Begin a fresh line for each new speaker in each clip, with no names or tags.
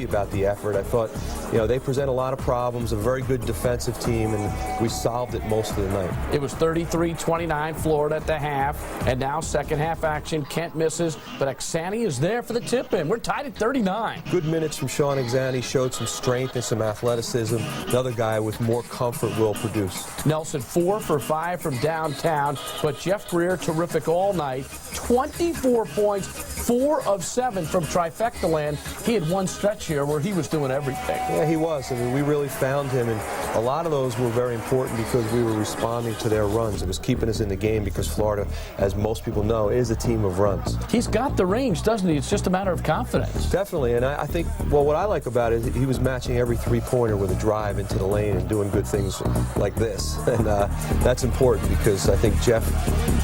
happy about the effort. I thought, they present a lot of problems, a very good defensive team, and we solved it most of the night.
It was 33-29 Florida at the half, and now second half action. Kent misses, but Axani is there for the tip-in. We're tied at 39.
Good minutes from Sean Axani, showed some strength and some athleticism. Another guy with more comfort will produce.
Nelson 4 for 5 from downtown, but Jeff Greer terrific all night. 24 points, 4 of 7 from trifecta land. He had one stretch here where he was doing everything.
Yeah, he was. I mean, we really found him, and a lot of those were very important because we were responding to their runs. It was keeping us in the game because Florida, as most people know, is a team of runs.
He's got the range, doesn't he? It's just a matter of confidence.
Definitely, and I think, well, what I like about it is he was matching every three-pointer with a drive into the lane and doing good things like this. And that's important because I think Jeff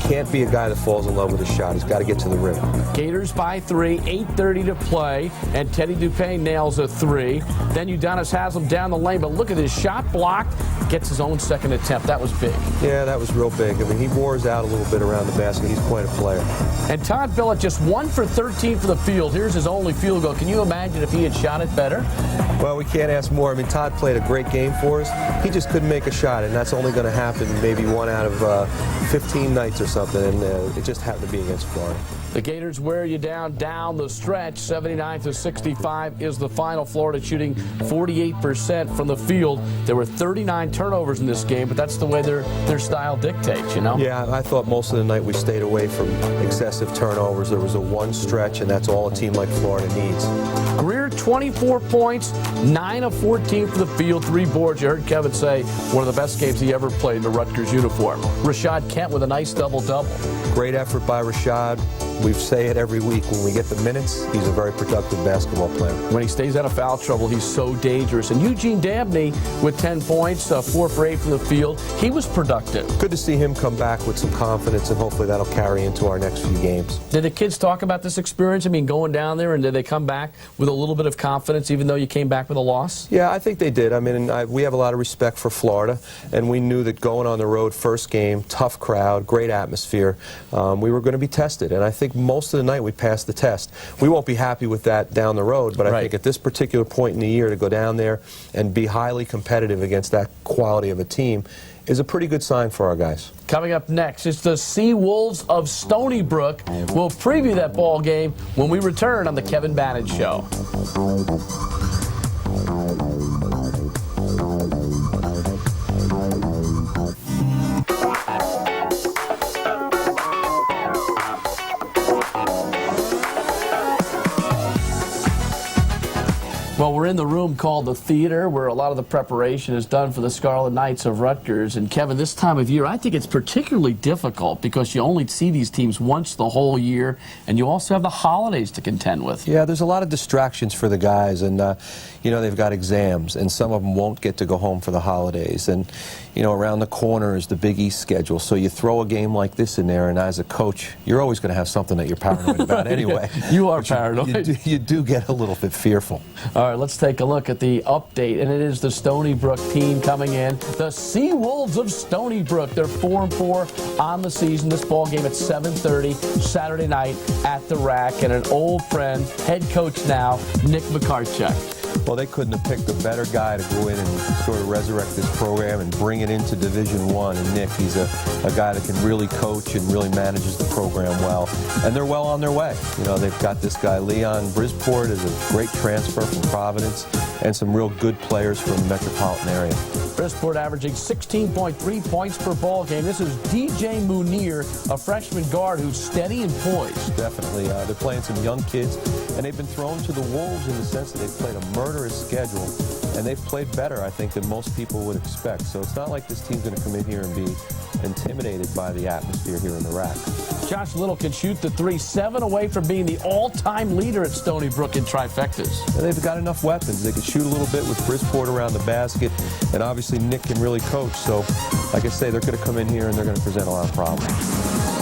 can't be a guy that falls in love with his shot. He's got to get to the rim.
Gators by 3, 8:30 to play, and Teddy Dupay nails a 3. Then Udonis has him down the lane, but look at his shot blocked. Gets his own second attempt. That was big.
Yeah, that was real big. I mean, he wars out a little bit around the basket. He's quite a player.
And Todd Billett just 1 for 13 for the field. Here's his only field goal. Can you imagine if he had shot it better?
Well, we can't ask more. I mean, Todd played a great game for us. He just couldn't make a shot, and that's only going to happen maybe 1 out of 15 nights or something, and it just happened to be against Florida.
The Gators wear you down the stretch. 79-65 is the final. Florida shooting 48% from the field. There were 39 turnovers in this game, but that's the way their style dictates,
Yeah, I thought most of the night we stayed away from excessive turnovers. There was a one stretch, and that's all a team like Florida needs.
Greer, 24 points, 9 of 14 for the field, 3 boards. You heard Kevin say one of the best games he ever played in a Rutgers uniform. Rashad Kent with a nice double-double.
Great effort by Rashad. We say it every week. When we get the minutes, he's a very productive basketball player.
When he stays out of foul trouble, he's so dangerous. And Eugene Dabney with 10 points, 4 for 8 from the field. He was productive.
Good to see him come back with some confidence, and hopefully that'll carry into our next few games.
Did the kids talk about this experience? I mean, going down there, and did they come back with a little bit of confidence, even though you came back with a loss?
Yeah, I think they did. I mean, we have a lot of respect for Florida, and we knew that going on the road, first game, tough crowd, great atmosphere, we were going to be tested. And I think most of the night we passed the test. We won't be happy with that down the road, but I think at this particular point in the year to go down there and be highly competitive against that quality of a team is a pretty good sign for our guys.
Coming up next, it's the Sea Wolves of Stony Brook. We'll preview that ball game when we return on the Kevin Bannon Show. Well, we're in the room called the theater, where a lot of the preparation is done for the Scarlet Knights of Rutgers. And Kevin, this time of year, I think it's particularly difficult because you only see these teams once the whole year, and you also have the holidays to contend with.
Yeah, there's a lot of distractions for the guys, and they've got exams, and some of them won't get to go home for the holidays. And around the corner is the Big East schedule, so you throw a game like this in there, and as a coach, you're always going to have something that you're paranoid about anyway.
You are paranoid.
You do get a little bit fearful.
All right, let's take a look at the update, and it is the Stony Brook team coming in. The Sea Wolves of Stony Brook. They're 4-4 on the season. This ball game at 7:30 Saturday night at the Rack, and an old friend, head coach now, Nick McCartchuk.
Well, they couldn't have picked a better guy to go in and sort of resurrect this program and bring it into Division I. And Nick, he's a guy that can really coach and really manages the program well. And they're well on their way. They've got this guy, Leon Brisport, is a great transfer from Providence, and some real good players from the metropolitan area.
Brisport averaging 16.3 points per ball game. This is DJ Munir, a freshman guard who's steady and poised.
Definitely. They're playing some young kids, and they've been thrown to the wolves in the sense that they've played a murderous schedule, and they've played better, I think, than most people would expect. So it's not like this team's going to come in here and be intimidated by the atmosphere here in the Rack.
Josh Little can shoot the 3, 7 away from being the all-time leader at Stony Brook in trifectas.
And they've got enough weapons. They can shoot a little bit with Brisport around the basket, and obviously Nick can really coach. So, like I say, they're going to come in here and they're going to present a lot of problems.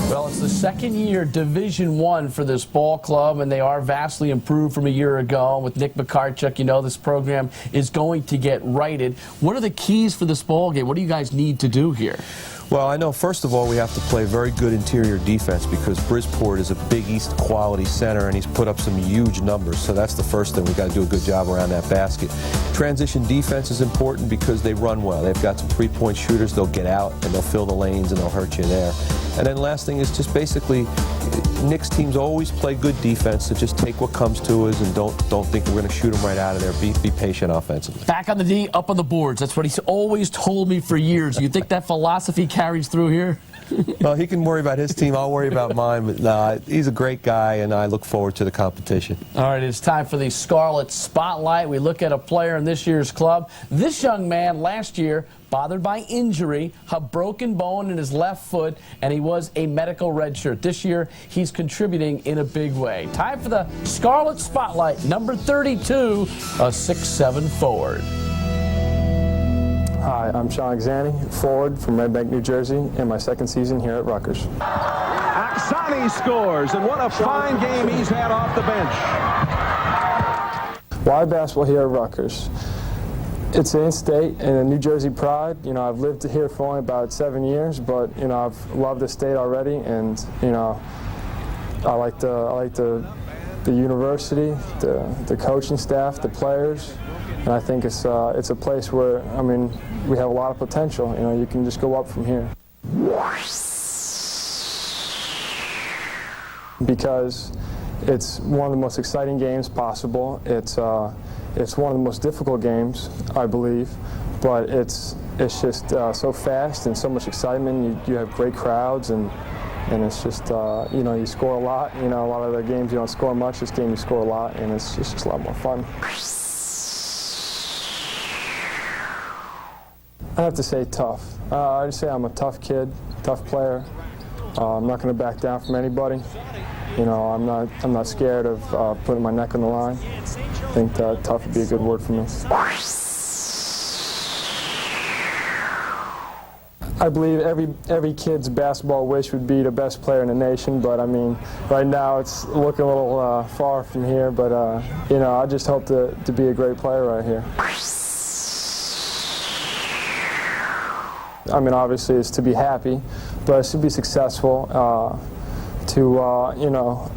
Well, it's the second year Division I for this ball club, and they are vastly improved from a year ago. With Nick McCarchuk, you know this program is going to get righted. What are the keys for this ball game? What do you guys need to do here?
Well, I know, first of all, we have to play very good interior defense because Bridgeport is a Big East quality center, and he's put up some huge numbers. So that's the first thing. We've got to do a good job around that basket. Transition defense is important because they run well. They've got some three-point shooters. They'll get out, and they'll fill the lanes, and they'll hurt you there. And then last thing is just basically, Nick's teams always play good defense, so just take what comes to us and don't think we're going to shoot them right out of there. Be patient offensively.
Back on the D, up on the boards. That's what he's always told me for years. You think that philosophy carries through here?
Well, he can worry about his team. I'll worry about mine. But he's a great guy, and I look forward to the competition.
All right, it's time for the Scarlet Spotlight. We look at a player in this year's club. This young man last year, bothered by injury, a broken bone in his left foot, and he was a medical redshirt. This year, he's contributing in a big way. Time for the Scarlet Spotlight, number 32, a 6'7" forward.
Hi, I'm Sean Exani, forward from Red Bank, New Jersey, in my second season here at Rutgers.
Aksani scores, and what a fine game he's had off the bench.
Why basketball here at Rutgers? It's an in-state and a New Jersey pride. You know, I've lived here for only about 7 years, but you know, I've loved the state already, and you know, I like the university, the coaching staff, the players. And I think it's a place where, I mean, we have a lot of potential. You know, you can just go up from here. Because it's one of the most exciting games possible. It's one of the most difficult games, I believe. But it's just so fast and so much excitement. You have great crowds, and it's just, you know, you score a lot. You know, a lot of the games you don't score much. This game you score a lot, and it's just a lot more fun. I have to say tough. I'd say I'm a tough kid, tough player. I'm not going to back down from anybody. You know, I'm not scared of putting my neck on the line. I think tough would be a good word for me. I believe every kid's basketball wish would be the best player in the nation, but I mean, right now it's looking a little far from here. But you know, I just hope to be a great player right here. I mean, obviously, it's to be happy, but it's to be successful. You know,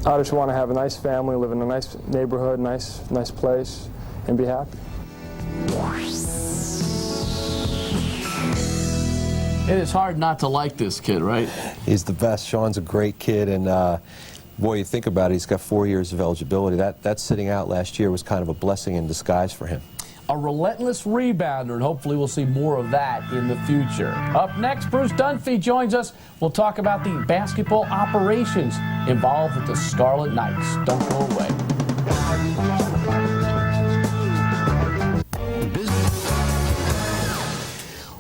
I just want to have a nice family, live in a nice neighborhood, nice place, and be happy.
It is hard not to like this kid, right?
He's the best. Sean's a great kid, and boy, you think about it, he's got 4 years of eligibility. That sitting out last year was kind of a blessing in disguise for him.
A relentless rebounder, and hopefully we'll see more of that in the future. Up next, Bruce Dunphy joins us. We'll talk about the basketball operations involved with the Scarlet Knights. Don't go away.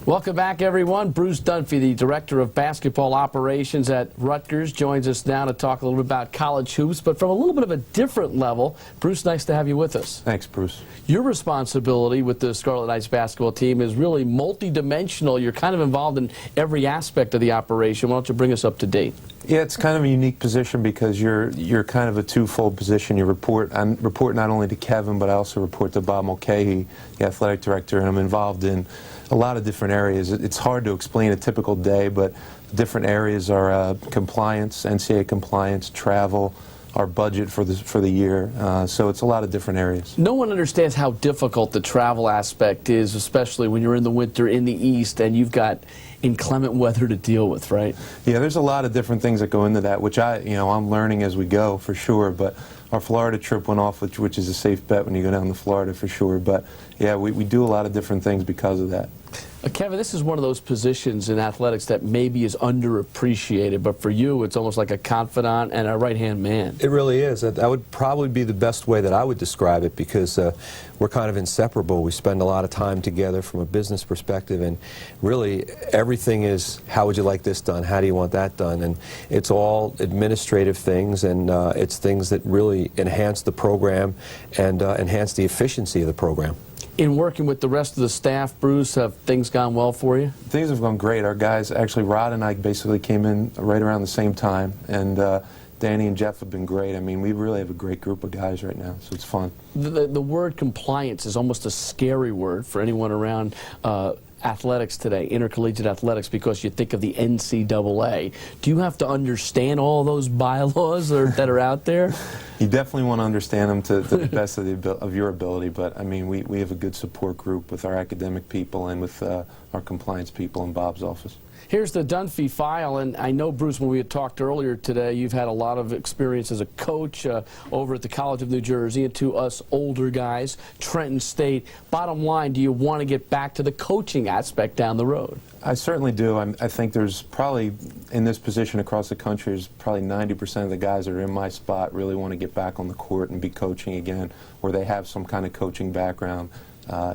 Welcome back, everyone. Bruce Dunphy, the Director of Basketball Operations at Rutgers, joins us now to talk a little bit about college hoops, but from a little bit of a different level. Bruce, nice to have you with us.
Thanks, Bruce.
Your responsibility with the Scarlet Knights basketball team is really multidimensional. You're kind of involved in every aspect of the operation. Why don't you bring us up to date?
Yeah, it's kind of a unique position because you're kind of a twofold position. You report not only to Kevin, but I also report to Bob Mulcahy, the athletic director, and I'm involved in a lot of different areas. It's hard to explain a typical day, but different areas are compliance, NCAA compliance, travel, our budget for the year. So it's a lot of different areas.
No one understands how difficult the travel aspect is, especially when you're in the winter in the East and you've got inclement weather to deal with, right?
Yeah, there's a lot of different things that go into that, which I'm learning as we go for sure. But our Florida trip went off, which is a safe bet when you go down to Florida for sure. But yeah, we do a lot of different things because of that.
Kevin, this is one of those positions in athletics that maybe is underappreciated, but for you, it's almost like a confidant and a right-hand man.
It really is. That would probably be the best way that I would describe it, because we're kind of inseparable. We spend a lot of time together from a business perspective, and really everything is, how would you like this done? How do you want that done? And it's all administrative things, and it's things that really enhance the program and enhance the efficiency of the program.
In working with the rest of the staff, Bruce, have things gone well for you?
Things have gone great. Our guys, actually, Rod and I basically came in right around the same time, and Danny and Jeff have been great. I mean, we really have a great group of guys right now, so it's fun.
The word compliance is almost a scary word for anyone around athletics today, intercollegiate athletics, because you think of the NCAA. Do you have to understand all those bylaws that are out there?
You definitely want to understand them to the best of your ability, but I mean, we have a good support group with our academic people and with our compliance people in Bob's office.
Here's the Dunphy file, and I know, Bruce, when we had talked earlier today, you've had a lot of experience as a coach over at the College of New Jersey, and to us older guys, Trenton State. Bottom line, do you want to get back to the coaching aspect down the road?
I certainly do. I think there's probably, in this position across the country, there's probably 90% of the guys that are in my spot really want to get back on the court and be coaching again, or they have some kind of coaching background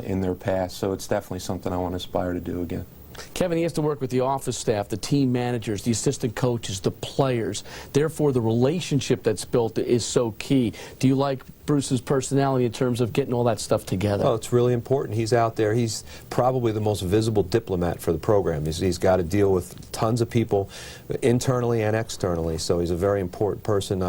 in their past. So it's definitely something I want to aspire to do again.
Kevin, he has to work with the office staff, the team managers, the assistant coaches, the players. Therefore, the relationship that's built is so key. Do you like Bruce's personality in terms of getting all that stuff together?
Oh, it's really important. He's out there. He's probably the most visible diplomat for the program. He's got to deal with tons of people internally and externally, so he's a very important person.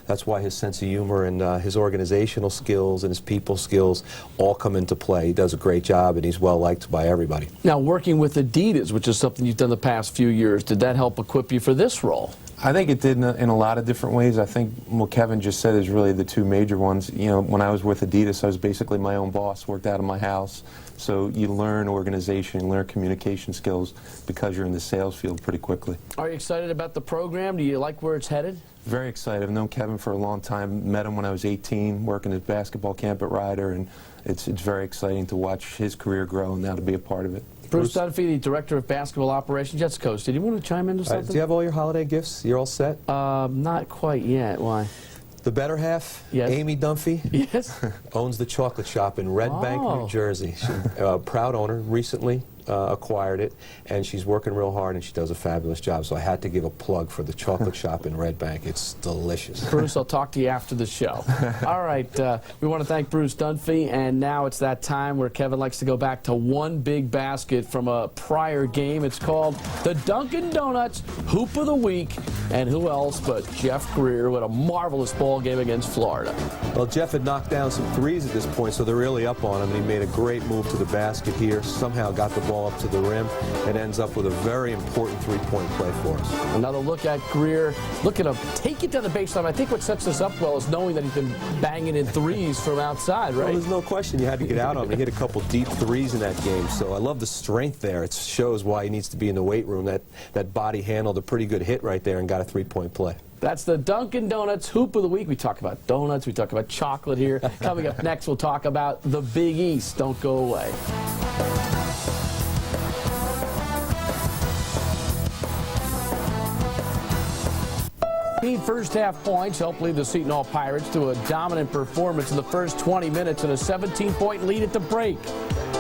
That's why his sense of humor and his organizational skills and his people skills all come into play. He does a great job, and he's well liked by everybody.
Now, working with Adidas, which is something you've done the past few years, did that help equip you for this role?
I think it did in a lot of different ways. I think what Kevin just said is really the two major ones. You know, when I was with Adidas, I was basically my own boss, worked out of my house. So you learn organization, you learn communication skills because you're in the sales field pretty quickly.
Are you excited about the program? Do you like where it's headed?
Very excited. I've known Kevin for a long time. Met him when I was 18, working at basketball camp at Ryder, and it's very exciting to watch his career grow and now to be a part of it.
Bruce Dunphy, the Director of Basketball Operations, Jets coach. Did you want to chime into something?
Do you have all your holiday gifts? You're all set?
Not quite yet. Why?
The better half,
yes.
Amy Dunphy,
yes.
owns the chocolate shop in Red Bank, New Jersey. She's a proud owner, recently acquired it, and she's working real hard, and she does a fabulous job. So I had to give a plug for the chocolate shop in Red Bank. It's delicious.
Bruce, I'll talk to you after the show. All right, we want to thank Bruce Dunphy, and now it's that time where Kevin likes to go back to one big basket from a prior game. It's called the Dunkin' Donuts Hoop of the Week, and who else but Jeff Greer with a marvelous ball game against Florida.
Well, Jeff had knocked down some threes at this point, so they're really up on him, and he made a great move to the basket here, somehow got the ball up to the rim, and ends up with a very important three-point play for us.
Another look at Greer. Look at him take it to the baseline. I think what sets this up well is knowing that he's been banging in threes from outside, right?
Well, there's no question you had to get out on him. He hit a couple deep threes in that game, so I love the strength there. It shows why he needs to be in the weight room. That body handled a pretty good hit right there and got a three-point play.
That's the Dunkin' Donuts Hoop of the Week. We talk about donuts. We talk about chocolate here. Coming up next, we'll talk about the Big East. Don't go away. First half points helped lead the Seton Hall Pirates to a dominant performance in the first 20 minutes and a 17-point lead at the break.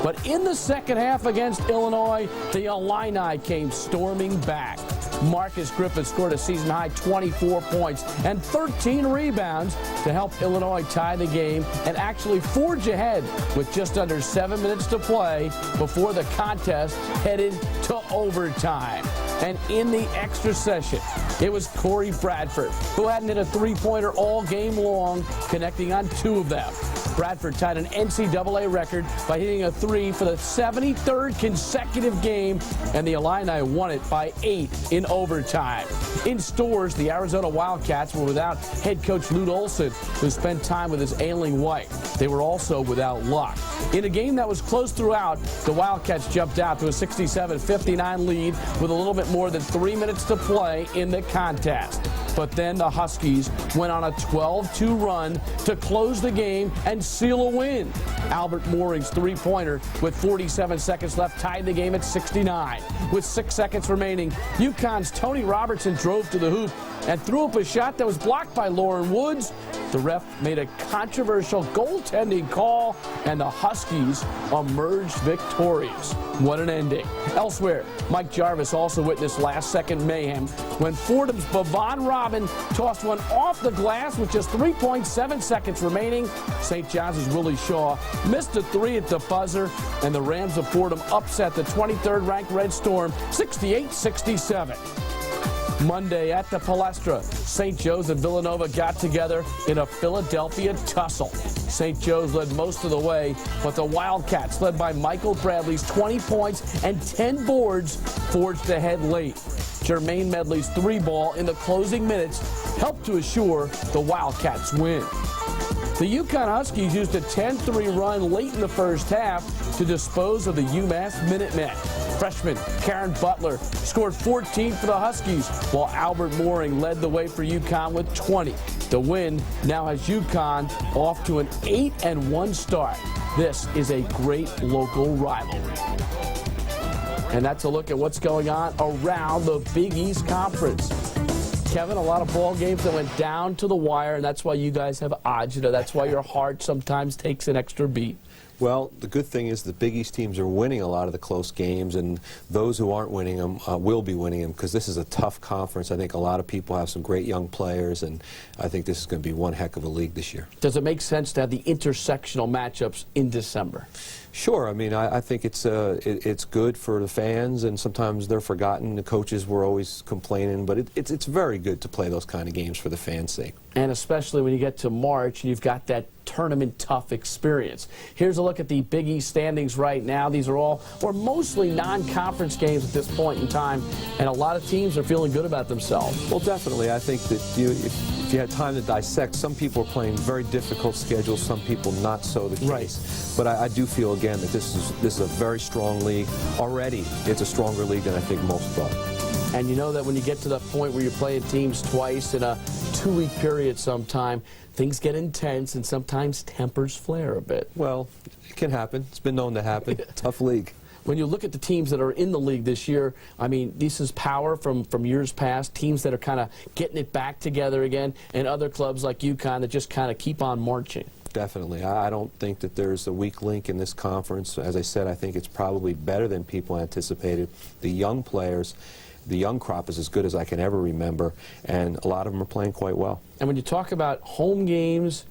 But in the second half against Illinois, the Illini came storming back. Marcus Griffith scored a season-high 24 points and 13 rebounds to help Illinois tie the game and actually forge ahead with just under 7 minutes to play before the contest headed to overtime. And in the extra session, it was Corey Bradford, who hadn't hit a three-pointer all game long, connecting on 2 of them. Bradford tied an NCAA record by hitting a three for the 73rd consecutive game, and the Illini won it by 8 in overtime. In stores, the Arizona Wildcats were without head coach Lute Olson, who spent time with his ailing wife. They were also without Luck. In a game that was close throughout, the Wildcats jumped out to a 67-59 lead with a little bit more than 3 minutes to play in the contest. But then the Huskies went on a 12-2 run to close the game and seal a win. Albert Mooring's three-pointer with 47 seconds left tied the game at 69. With 6 seconds remaining, UConn's Tony Robertson drove to the hoop and threw up a shot that was blocked by Lauren Woods. The ref made a controversial goaltending call, and the Huskies emerged victorious. What an ending. Elsewhere, Mike Jarvis also witnessed last-second mayhem when Fordham's Bavon Robin tossed one off the glass with just 3.7 seconds remaining. St. John's' Willie Shaw missed a three at the buzzer, and the Rams of Fordham upset the 23rd-ranked Red Storm 68-67. Monday at the Palestra, St. Joe's and Villanova got together in a Philadelphia tussle. St. Joe's led most of the way, but the Wildcats, led by Michael Bradley's 20 points and 10 boards, forged ahead late. Jermaine Medley's three-ball in the closing minutes helped to assure the Wildcats win. The UConn Huskies used a 10-3 run late in the first half to dispose of the UMass Minutemen. Freshman Karen Butler scored 14 for the Huskies, while Albert Mooring led the way for UConn with 20. The win now has UConn off to an 8-1 start. This is a great local rivalry. And that's a look at what's going on around the Big East Conference. Kevin, a lot of ball games that went down to the wire, and that's why you guys have agita. That's why your heart sometimes takes an extra beat.
Well, the good thing is the Big East teams are winning a lot of the close games, and those who aren't winning them will be winning them, because this is a tough conference. I think a lot of people have some great young players, and I think this is going to be one heck of a league this year.
Does it make sense to have the intersectional matchups in December?
Sure. I mean, I think it's good for the fans, and sometimes they're forgotten. The coaches were always complaining, but it's very good to play those kind of games for the fans' sake.
And especially when you get to March and you've got that tournament tough experience. Here's a look at the Big East standings right now. These are all, or mostly, non-conference games at this point in time, and a lot of teams are feeling good about themselves.
Well, definitely. I think that if you had time to dissect, some people are playing very difficult schedules, some people not so the case.
Right.
But I do feel, again, that this is a very strong league. Already, it's a stronger league than I think most thought.
And you know that when you get to that point where you're playing teams twice in a 2-week period sometime, things get intense and sometimes tempers flare a bit.
Well, it can happen. It's been known to happen. Tough league.
When you look at the teams that are in the league this year, I mean, this is power from years past, teams that are kind of getting it back together again, and other clubs like UConn that just kind of keep on marching.
Definitely. I don't think that there's a weak link in this conference. As I said, I think it's probably better than people anticipated. The young players, the young crop is as good as I can ever remember, and a lot of them are playing quite well.
And when you talk about home games,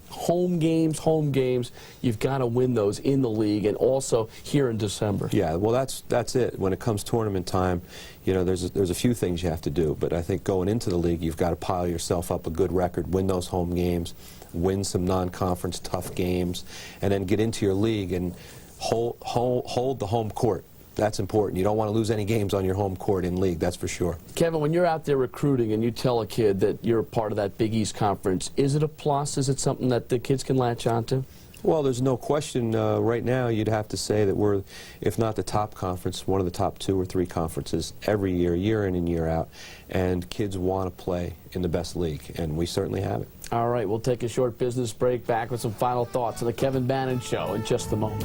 you've got to win those in the league and also here in December.
Yeah, well, that's it. When it comes tournament time, you know, there's a few things you have to do, but I think going into the league, you've got to pile yourself up a good record, win those home games, win some non-conference tough games, and then get into your league and hold the home court. That's important. You don't want to lose any games on your home court in league, that's for sure.
Kevin, when you're out there recruiting and you tell a kid that you're a part of that Big East Conference, is it a plus? Is it something that the kids can latch onto?
Well, there's no question. Right now, you'd have to say that we're, if not the top conference, one of the top 2 or 3 conferences every year, year in and year out. And kids want to play in the best league, and we certainly have it.
All right, we'll take a short business break, back with some final thoughts on the Kevin Bannon Show in just a moment.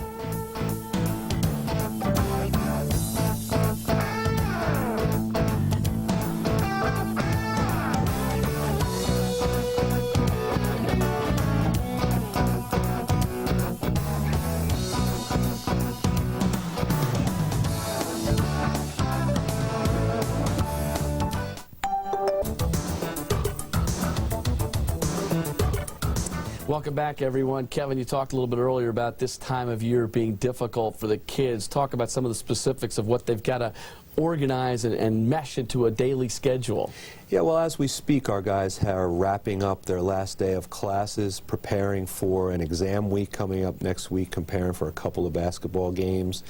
Welcome back, everyone. Kevin, you talked a little bit earlier about this time of year being difficult for the kids. Talk about some of the specifics of what they've got to organize and mesh into a daily schedule.
Yeah, well, as we speak, our guys are wrapping up their last day of classes, preparing for an exam week coming up next week, preparing for a couple of basketball games.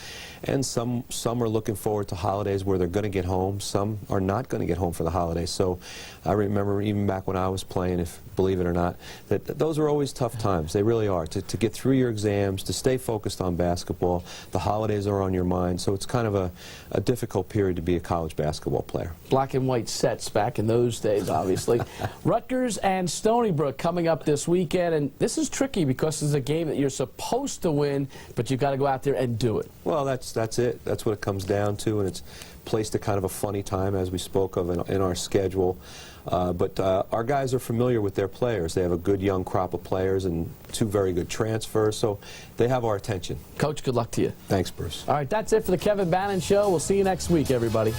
And some are looking forward to holidays where they're going to get home. Some are not going to get home for the holidays. So I remember even back when I was playing, believe it or not, that those are always tough times. They really are. To get through your exams, to stay focused on basketball, the holidays are on your mind. So it's kind of a difficult period to be a college basketball player.
Black and white sets back in those days, obviously. Rutgers and Stony Brook coming up this weekend, and this is tricky because it's a game that you're supposed to win, but you've got to go out there and do it.
Well, that's it. That's what it comes down to, and it's placed at kind of a funny time, as we spoke of in our schedule. But our guys are familiar with their players. They have a good young crop of players and 2 very good transfers, so they have our attention.
Coach, good luck to you.
Thanks, Bruce.
All right, that's it for the Kevin Bannon Show. We'll see you next week, everybody.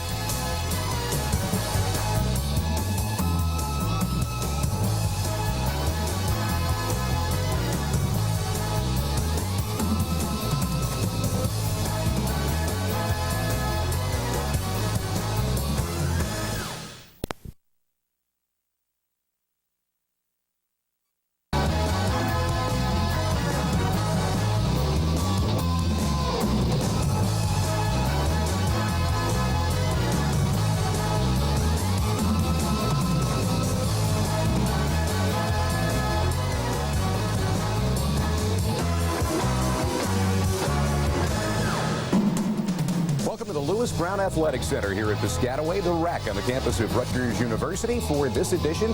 Brown Athletic Center here at Piscataway, the RAC on the campus of Rutgers University for this edition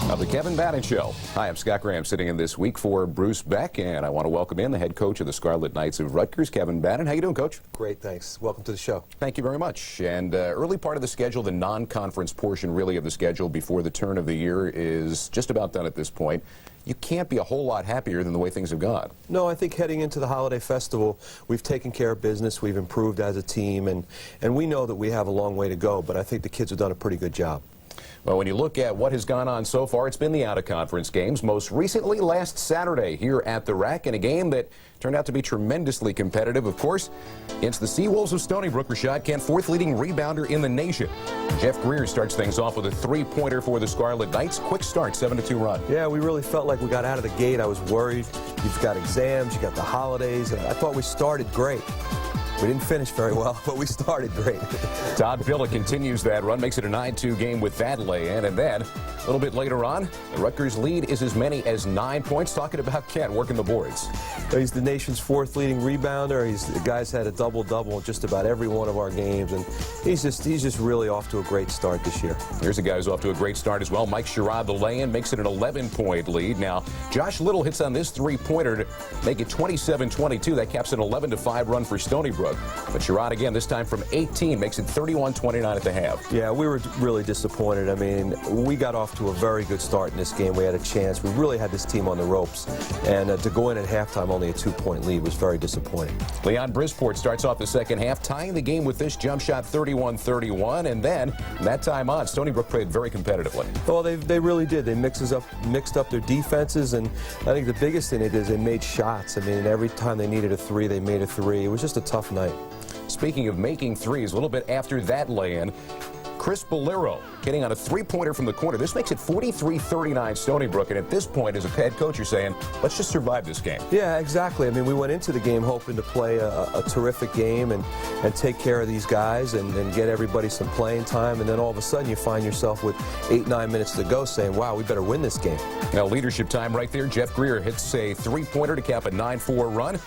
of the Kevin Bannon Show. Hi, I'm Scott Graham sitting in this week for Bruce Beck, and I want to welcome in the head coach of the Scarlet Knights of Rutgers, Kevin Bannon. How you doing, Coach?
Great, thanks. Welcome to the show.
Thank you very much. And early part of the schedule, the non-conference portion really of the schedule before the turn of the year is just about done at this point. You can't be a whole lot happier than the way things have gone.
No, I think heading into the holiday festival, we've taken care of business, we've improved as a team, and we know that we have a long way to go, but I think the kids have done a pretty good job.
Well, when you look at what has gone on so far, it's been the out-of-conference games, most recently last Saturday here at the RAC, in a game that turned out to be tremendously competitive, of course, against the Seawolves of Stony Brook. Rashad Kent, 4th leading rebounder in the nation. Jeff Greer starts things off with a 3-pointer for the Scarlet Knights. Quick start, 7-2 run.
Yeah, we really felt like we got out of the gate. I was worried. You've got exams, you got the holidays, and I thought we started great. We didn't finish very well, but we started great.
Todd Billett continues that run, makes it a 9-2 game with that lay-in, and then a little bit later on, the Rutgers lead is as many as 9 points. Talking about Kent working the boards.
He's the nation's 4th leading rebounder. The guy's had a double-double in just about every one of our games, and he's just really off to a great start this year.
Here's a guy who's off to a great start as well. Mike Sherrod, the lay-in, makes it an 11-point lead. Now, Josh Little hits on this 3-pointer to make it 27-22. That caps an 11-5 run for Stony Brook. But Sherrod again, this time from 18, makes it 31-29 at the half.
Yeah, we were really disappointed. I mean, we got off to a very good start in this game. We had a chance. We really had this team on the ropes. And to go in at halftime only a 2-point lead was very disappointing.
Leon Brisport starts off the second half, tying the game with this jump shot, 31-31. And then, from that time on, Stony Brook played very competitively.
Well, they really did. They mixed up their defenses, and I think the biggest in it is they made shots. I mean, every time they needed a 3, they made a 3. It was just a tough night.
Speaking of making threes, a little bit after that lay-in, Chris Bolero getting on a 3-pointer from the corner. This makes it 43-39 Stony Brook, and at this point, as a head coach, you're saying, let's just survive this game.
Yeah, exactly. I mean, we went into the game hoping to play a terrific game and take care of these guys and get everybody some playing time, and then all of a sudden you find yourself with 8-9 minutes to go saying, wow, we better win this game.
Now, leadership time right there. Jeff Greer hits a 3-pointer to cap a 9-4 run.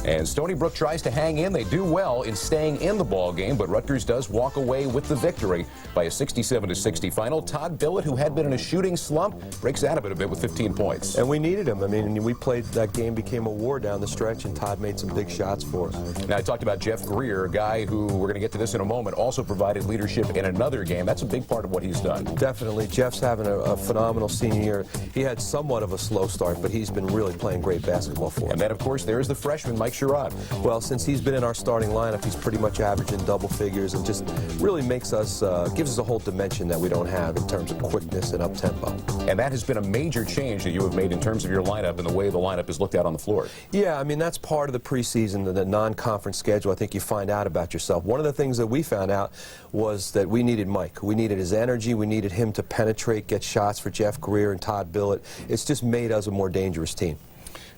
And Stony Brook tries to hang in. They do well in staying in the ball game, but Rutgers does walk away with the victory by a 67-60 final. Todd Billett, who had been in a shooting slump, breaks out of it a bit with 15 points.
And we needed him. I mean, we played, that game became a war down the stretch, and Todd made some big shots for us.
Now, I talked about Jeff Greer, a guy who, we're going to get to this in a moment, also provided leadership in another game. That's a big part of what he's done.
Definitely. Jeff's having a phenomenal senior year. He had somewhat of a slow start, but he's been really playing great basketball for us.
And then, of course, there's the freshman, Mike Sherrod.
Well, since he's been in our starting lineup, he's pretty much averaging double figures and just really makes us, gives us a whole dimension that we don't have in terms of quickness and up-tempo.
And that has been a major change that you have made in terms of your lineup and the way the lineup is looked at on the floor.
Yeah, I mean, that's part of the preseason, the non-conference schedule. I think you find out about yourself. One of the things that we found out was that we needed Mike. We needed his energy. We needed him to penetrate, get shots for Jeff Greer and Todd Billett. It's just made us a more dangerous team.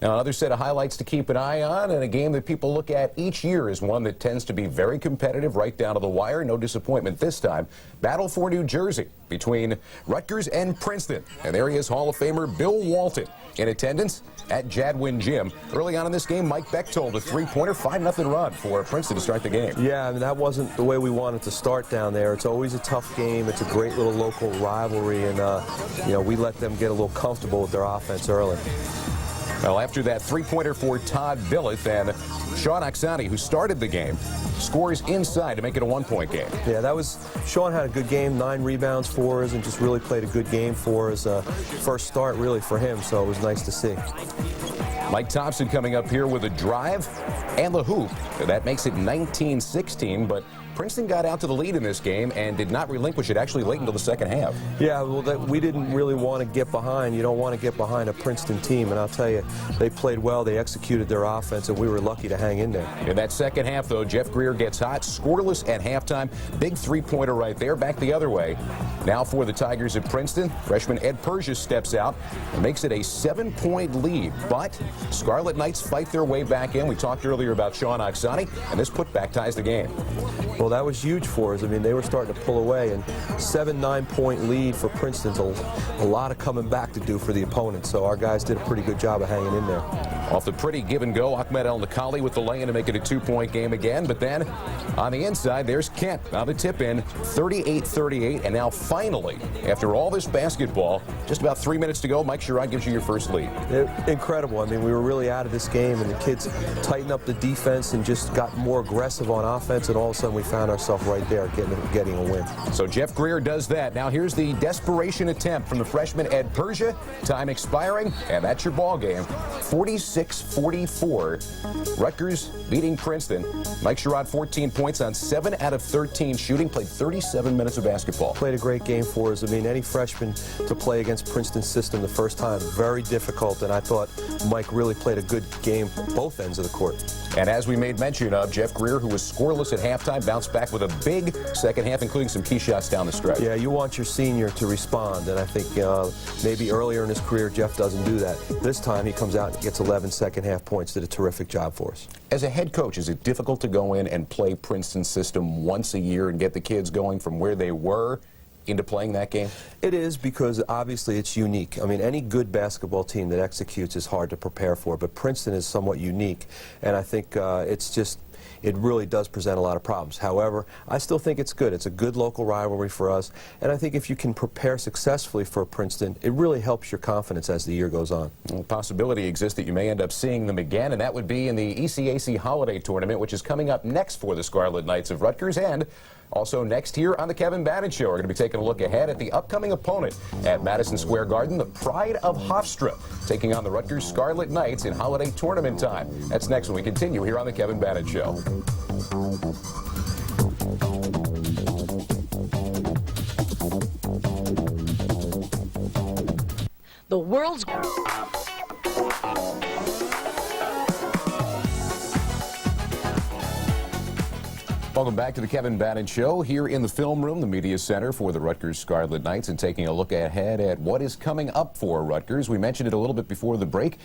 Now, another set of highlights to keep an eye on, and a game that people look at each year is one that tends to be very competitive right down to the wire. No disappointment this time. Battle for New Jersey between Rutgers and Princeton. And there he is, Hall of Famer Bill Walton in attendance at Jadwin Gym. Early on in this game, Mike Bechtold, a 3-pointer, 5-0 run for Princeton to start the game.
Yeah, I mean, that wasn't the way we wanted to start down there. It's always a tough game. It's a great little local rivalry, and, you know, we let them get a little comfortable with their offense early.
Well, after that three-pointer for Todd Billett, and Sean Oksani, who started the game, scores inside to make it a one-point game.
Yeah, Sean had a good game, 9 rebounds for us, and just really played a good game for us. First start really for him, so it was nice to see.
Mike Thompson coming up here with a drive and the hoop. That makes it 19-16, but Princeton got out to the lead in this game and did not relinquish it actually late into the second half.
Yeah, well, we didn't really want to get behind. You don't want to get behind a Princeton team, and I'll tell you, they played well. They executed their offense, and we were lucky to hang in there.
In that second half, though, Jeff Greer gets hot, scoreless at halftime. Big three-pointer right there, back the other way. Now for the Tigers at Princeton, freshman Ed Persia steps out and makes it a 7-point lead. But Scarlet Knights fight their way back in. We talked earlier about Sean Oksani, and this putback ties the game.
Well, that was huge for us. I mean, they were starting to pull away, and 7-9-point lead for Princeton's a lot of coming back to do for the opponent. So our guys did a pretty good job of hanging in there.
Off the pretty give and go, Ahmed El Nakali with the lay-in to make it a 2-point game again. But then on the inside, there's Kent. Now the tip in, 38-38, and now finally, after all this basketball, just about 3 minutes to go, Mike Sherrod gives you your first lead.
Incredible. I mean, we were really out of this game, and the kids tightened up the defense and just got more aggressive on offense, and all of a sudden we found ourselves right there getting a win. So
Jeff Greer does that. Now here's the desperation attempt from the freshman Ed Persia. Time expiring, and that's your ball game. 46-44. Rutgers beating Princeton. Mike Sherrod, 14 points on 7 out of 13 shooting. Played 37 minutes of basketball.
Played a great game for us. I mean, any freshman to play against Princeton's system the first time, very difficult, and I thought Mike really played a good game both ends of the court.
And as we made mention of, Jeff Greer, who was scoreless at halftime, bounced back with a big second half, including some key shots down the stretch.
Yeah, you want your senior to respond, and I think maybe earlier in his career, Jeff doesn't do that. This time, he comes out and gets 11 second-half points. Did a terrific job for us.
As a head coach, is it difficult to go in and play Princeton's system once a year and get the kids going from where they were into playing that game?
It is, because obviously it's unique. I mean, any good basketball team that executes is hard to prepare for, but Princeton is somewhat unique, and I think it really does present a lot of problems. However, I still think it's good. It's a good local rivalry for us, and I think if you can prepare successfully for Princeton, it really helps your confidence as the year goes on.
Well, the possibility exists that you may end up seeing them again, and that would be in the ECAC Holiday Tournament, which is coming up next for the Scarlet Knights of Rutgers, and also next here on the Kevin Bannon Show. We're going to be taking a look ahead at the upcoming opponent at Madison Square Garden, the Pride of Hofstra, taking on the Rutgers Scarlet Knights in Holiday Tournament time. That's next when we continue here on the Kevin Bannon Show.
The world's...
Welcome back to the Kevin Bannon Show here in the film room, the media center for the Rutgers Scarlet Knights, and taking a look ahead at what is coming up for Rutgers. We mentioned it a little bit before the break.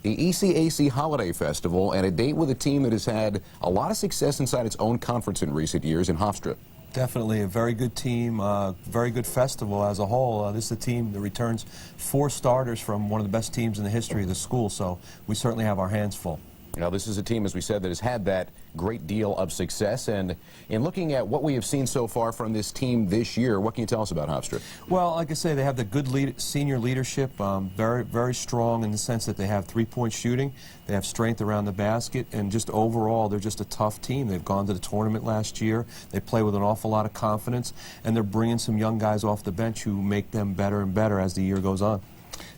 The ECAC Holiday Festival, and a date with a team that has had a lot of success inside its own conference in recent years in Hofstra.
Definitely a very good team, very good festival as a whole. This is a team that returns 4 starters from one of the best teams in the history of the school, so we certainly have our hands full.
You know, this is a team, as we said, that has had that great deal of success. And in looking at what we have seen so far from this team this year, what can you tell us about Hofstra?
Well, like I say, they have the good senior leadership, very strong in the sense that they have three-point shooting, they have strength around the basket, and just overall, they're just a tough team. They've gone to the tournament last year. They play with an awful lot of confidence, and they're bringing some young guys off the bench who make them better and better as the year goes on.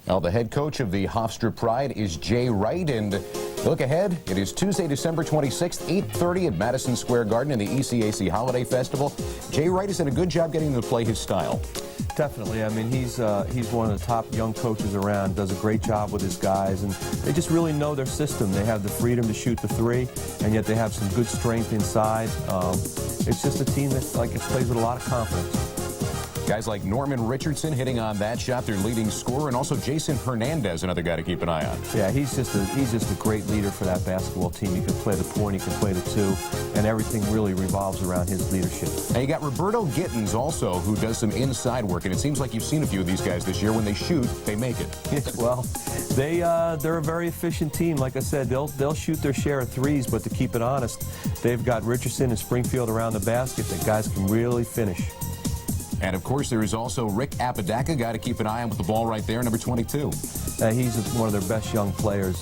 Now, the head coach of the Hofstra Pride is Jay Wright, and look ahead, it is Tuesday, December 26th, 8:30 at Madison Square Garden in the ECAC Holiday Festival. Jay Wright has done a good job getting them to play his style.
Definitely. I mean, he's one of the top young coaches around, does a great job with his guys, and they just really know their system. They have the freedom to shoot the three, and yet they have some good strength inside. It's just a team that plays with a lot of confidence.
Guys like Norman Richardson hitting on that shot, their leading scorer, and also Jason Hernandez, another guy to keep an eye on.
Yeah, he's just a great leader for that basketball team. He can play the point, he can play the 2, and everything really revolves around his leadership.
And you got Roberto Gittins also, who does some inside work, and it seems like you've seen a few of these guys this year. When they shoot, they make it.
Well, they're a very efficient team. Like I said, they'll shoot their share of threes, but to keep it honest, they've got Richardson and Springfield around the basket that guys can really finish.
And, of course, there is also Rick Apodaca, guy to keep an eye on with the ball right there, number 22.
He's one of their best young players.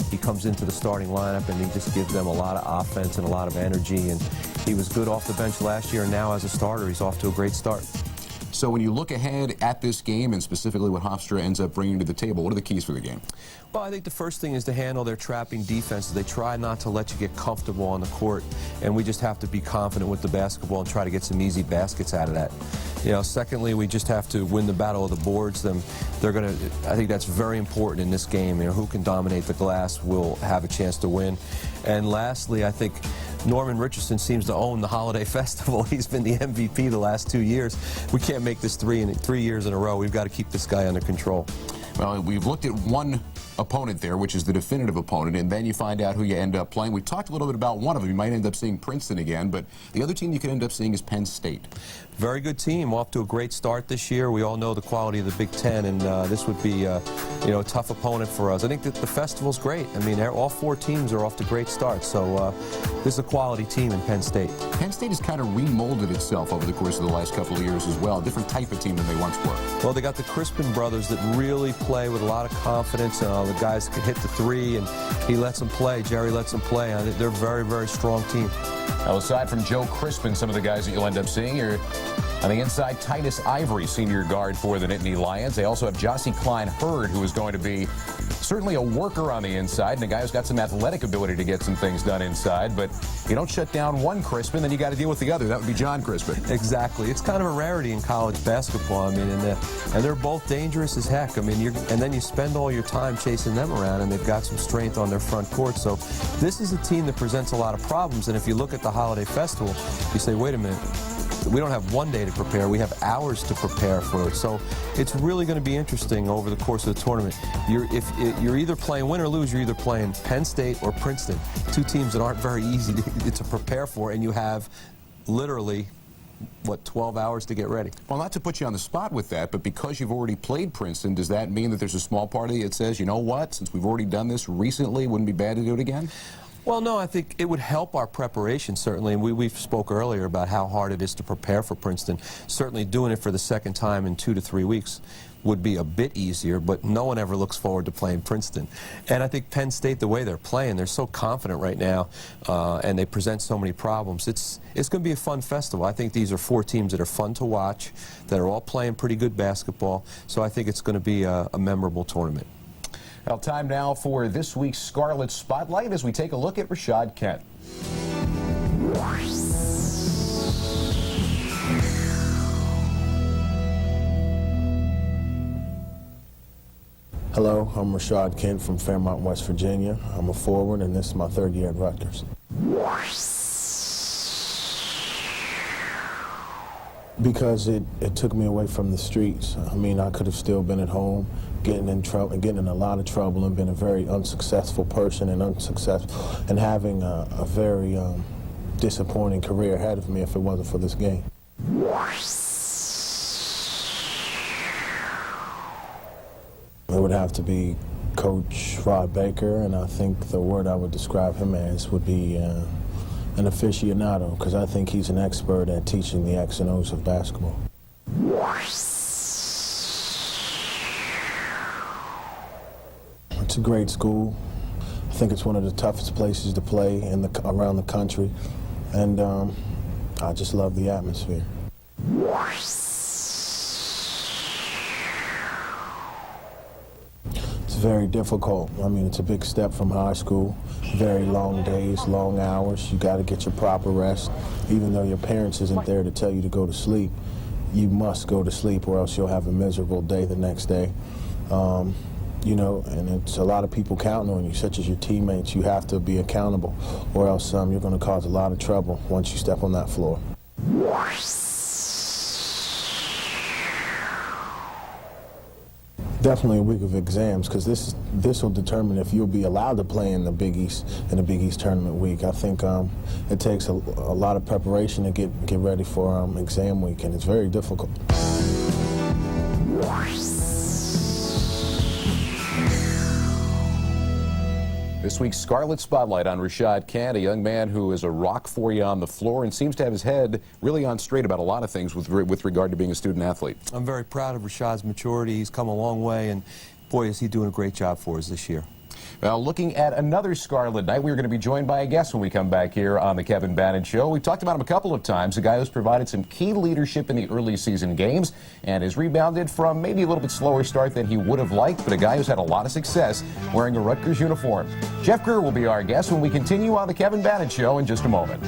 He comes into the starting lineup, and he just gives them a lot of offense and a lot of energy. And he was good off the bench last year, and now as a starter, he's off to a great start.
So when you look ahead at this game, and specifically what Hofstra ends up bringing to the table, what are the keys for the game?
Well, I think the first thing is to handle their trapping defenses. They try not to let you get comfortable on the court, and we just have to be confident with the basketball and try to get some easy baskets out of that. You know, secondly, we just have to win the battle of the boards. I think that's very important in this game. You know, who can dominate the glass will have a chance to win. And lastly, I think Norman Richardson seems to own the holiday festival. He's been the MVP the last 2 years. We can't make this 3 years in a row. We've got to keep this guy under control.
Well, we've looked at one opponent there, which is the definitive opponent, and then you find out who you end up playing. We talked a little bit about one of them. You might end up seeing Princeton again, but the other team you could end up seeing is Penn State.
Very good team, off to a great start this year. We all know the quality of the Big Ten, and this would be a tough opponent for us. I think that the festival's great. I mean, all 4 teams are off to great starts, so this is a quality team in Penn State.
Penn State has kind of remolded itself over the course of the last couple of years as well. A different type of team than they once were.
Well, they got the Crispin brothers that really play with a lot of confidence. The guys can hit the 3, and he lets them play. Jerry lets them play. I think they're a very, very strong team.
Now, aside from Joe Crispin, some of the guys that you'll end up seeing are on the inside, Titus Ivory, senior guard for the Nittany Lions. They also have Jossie Klein-Hurd, who is going to be certainly a worker on the inside, and a guy who's got some athletic ability to get some things done inside. But you don't shut down one Crispin, then you got to deal with the other. That would be John Crispin.
Exactly. It's kind of a rarity in college basketball. I mean, and they're both dangerous as heck. I mean, and then you spend all your time chasing them around, and they've got some strength on their front court. So this is a team that presents a lot of problems. And if you look at the holiday festival, you say, wait a minute. We don't have 1 day to prepare. We have hours to prepare for it. So it's really going to be interesting over the course of the tournament. You're either playing win or lose. You're either playing Penn State or Princeton, 2 teams that aren't very easy to prepare for, and you have literally, 12 hours to get ready.
Well, not to put you on the spot with that, but because you've already played Princeton, does that mean that there's a small part of you that says, you know what, since we've already done this recently, it wouldn't be bad to do it again?
Well, no, I think it would help our preparation, certainly. And we spoke earlier about how hard it is to prepare for Princeton. Certainly doing it for the second time in 2 to 3 weeks would be a bit easier, but no one ever looks forward to playing Princeton. And I think Penn State, the way they're playing, they're so confident right now, and they present so many problems. It's going to be a fun festival. I think these are 4 teams that are fun to watch, that are all playing pretty good basketball, so I think it's going to be a memorable tournament.
Well, time now for this week's Scarlet Spotlight as we take a look at Rashad Kent.
Hello, I'm Rashad Kent from Fairmont, West Virginia. I'm a forward, and this is my 3rd year at Rutgers. Because it took me away from the streets. I mean, I could have still been at home, getting in trouble, and getting in a lot of trouble, and been a very unsuccessful person and having a very disappointing career ahead of me if it wasn't for this game. It would have to be Coach Rod Baker, and I think the word I would describe him as would be an aficionado, because I think he's an expert at teaching the X and O's of basketball. It's a great school. I think it's one of the toughest places to play around the country, and I just love the atmosphere. It's very difficult. I mean, it's a big step from high school. Very long days, long hours. You got to get your proper rest. Even though your parents isn't there to tell you to go to sleep, you must go to sleep or else you'll have a miserable day the next day. You know, and it's a lot of people counting on you, such as your teammates. You have to be accountable or else you're going to cause a lot of trouble once you step on that floor. Definitely a week of exams, because this will determine if you'll be allowed to play in the Big East tournament week. I think it takes a lot of preparation to get ready for exam week, and it's very difficult.
This week's Scarlet Spotlight on Rashad Kent, a young man who is a rock for you on the floor and seems to have his head really on straight about a lot of things with regard to being a student athlete.
I'm very proud of Rashad's maturity. He's come a long way, and boy, is he doing a great job for us this year.
Well, looking at another Scarlet night, we're going to be joined by a guest when we come back here on the Kevin Bannon Show. We've talked about him a couple of times, a guy who's provided some key leadership in the early season games and has rebounded from maybe a little bit slower start than he would have liked, but a guy who's had a lot of success wearing a Rutgers uniform. Jeff Greer will be our guest when we continue on the Kevin Bannon Show in just a moment.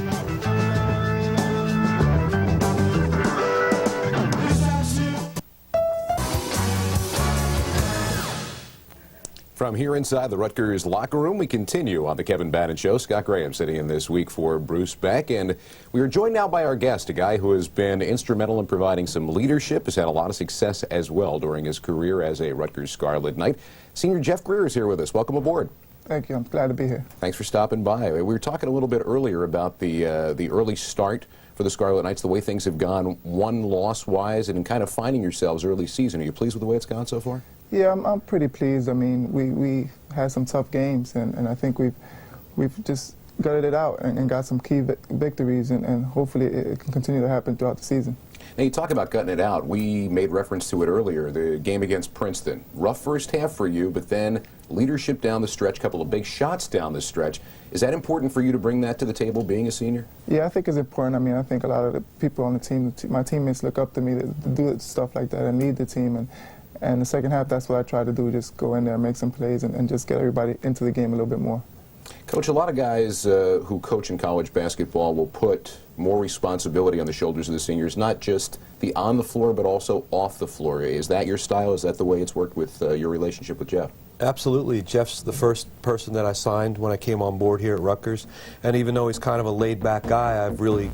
From here inside the Rutgers locker room, we continue on the Kevin Bannon Show. Scott Graham sitting in this week for Bruce Beck, and we are joined now by our guest, a guy who has been instrumental in providing some leadership, has had a lot of success as well during his career as a Rutgers Scarlet Knight. Senior Jeff Greer is here with us. Welcome aboard.
Thank you. I'm glad to be here.
Thanks for stopping by. We were talking a little bit earlier about the early start for the Scarlet Knights, the way things have gone, one-loss-wise, and in kind of finding yourselves early season. Are you pleased with the way it's gone so far?
Yeah, I'm pretty pleased. I mean, we had some tough games, and I think we've just gutted it out and got some key victories, and hopefully it can continue to happen throughout the season.
Now, you talk about gutting it out. We made reference to it earlier, the game against Princeton. Rough first half for you, but then leadership down the stretch, couple of big shots down the stretch. Is that important for you to bring that to the table, being a senior?
Yeah, I think it's important. I mean, I think a lot of the people on the team, my teammates look up to me to do stuff like that and lead the team. And the second half, that's what I try to do, just go in there, make some plays, and just get everybody into the game a little bit more.
Coach, a lot of guys who coach in college basketball will put more responsibility on the shoulders of the seniors, not just the on the floor, but also off the floor. Is that your style? Is that the way it's worked with your relationship with Jeff?
Absolutely. Jeff's the first person that I signed when I came on board here at Rutgers, and even though he's kind of a laid-back guy, I've really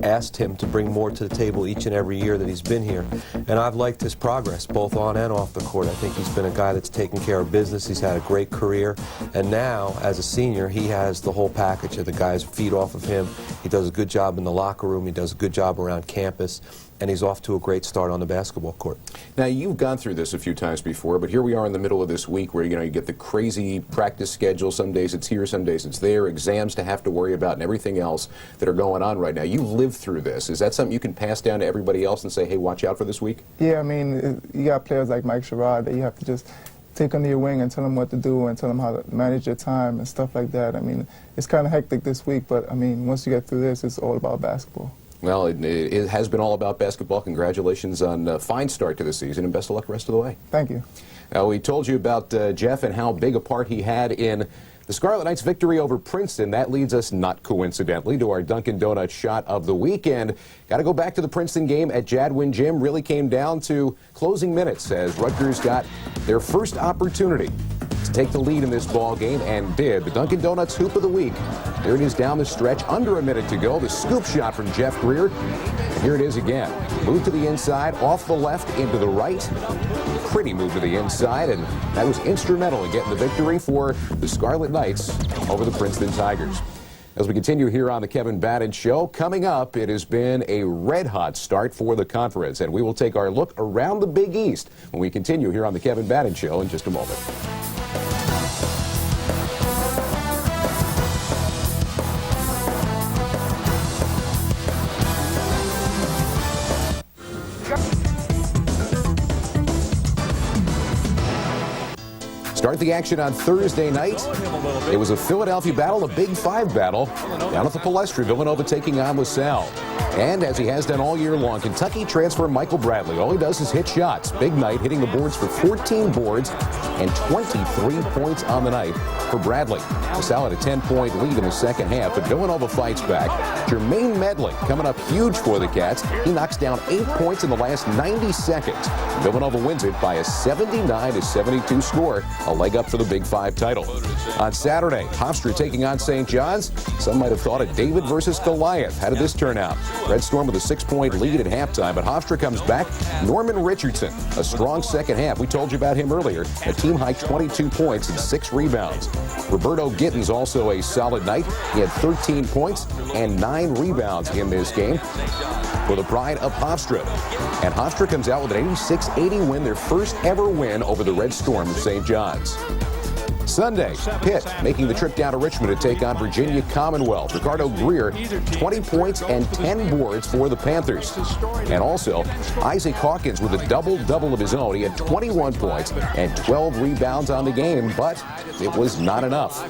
asked him to bring more to the table each and every year that he's been here, and I've liked his progress both on and off the court. I think he's been a guy that's taken care of business. He's had a great career, and now as a senior he has the whole package of the guys feed off of him. He does a good job in the locker room, he does a good job around campus, and he's off to a great start on the basketball court.
Now, you've gone through this a few times before, but here we are in the middle of this week where, you know, you get the crazy practice schedule. Some days it's here, some days it's there, exams to have to worry about, and everything else that are going on right now. You've lived through this. Is that something you can pass down to everybody else and say, hey, watch out for this week?
Yeah, I mean, you got players like Mike Sherrod that you have to just take under your wing and tell them what to do and tell them how to manage their time and stuff like that. I mean, it's kind of hectic this week, but, I mean, once you get through this, it's all about basketball.
Well, it has been all about basketball. Congratulations on a fine start to the season, and best of luck the rest of the way.
Thank you.
Now, we told you about Jeff and how big a part he had in the Scarlet Knights' victory over Princeton. That leads us, not coincidentally, to our Dunkin' Donuts shot of the weekend. Got to go back to the Princeton game at Jadwin Gym. Really came down to closing minutes as Rutgers got their first opportunity to take the lead in this ball game, and did. The Dunkin' Donuts hoop of the week. There it is down the stretch, under a minute to go. The scoop shot from Jeff Greer. And here it is again. Move to the inside, off the left, into the right. Pretty move to the inside, and that was instrumental in getting the victory for the Scarlet Knights over the Princeton Tigers. As we continue here on the Kevin Bannon Show, coming up, it has been a red-hot start for the conference, and we will take our look around the Big East when we continue here on the Kevin Bannon Show in just a moment. Start the action on Thursday night. It was a Philadelphia battle, a Big Five battle, down at the Palestra. Villanova taking on LaSalle. And as he has done all year long, Kentucky transfer Michael Bradley. All he does is hit shots. Big night, hitting the boards for 14 boards and 23 points on the night for Bradley. LaSalle had a 10-point lead in the second half, but Villanova fights back. Jermaine Medley coming up huge for the Cats. He knocks down 8 points in the last 90 seconds. Villanova wins it by a 79-72 score, a leg up for the Big Five title. On Saturday, Hofstra taking on St. John's. Some might have thought a David versus Goliath. How did this turn out? Red Storm with a 6-point lead at halftime, but Hofstra comes back. Norman Richardson, a strong second half. We told you about him earlier. A team-high 22 points and 6 rebounds. Roberto Gittins also a solid night. He had 13 points and 9 rebounds in this game for the pride of Hofstra. And Hofstra comes out with an 86-80 win, their first ever win over the Red Storm of St. John's. Sunday, Pitt making the trip down to Richmond to take on Virginia Commonwealth. Ricardo Greer, 20 points and 10 boards for the Panthers. And also, Isaac Hawkins with a double-double of his own. He had 21 points and 12 rebounds on the game, but it was not enough.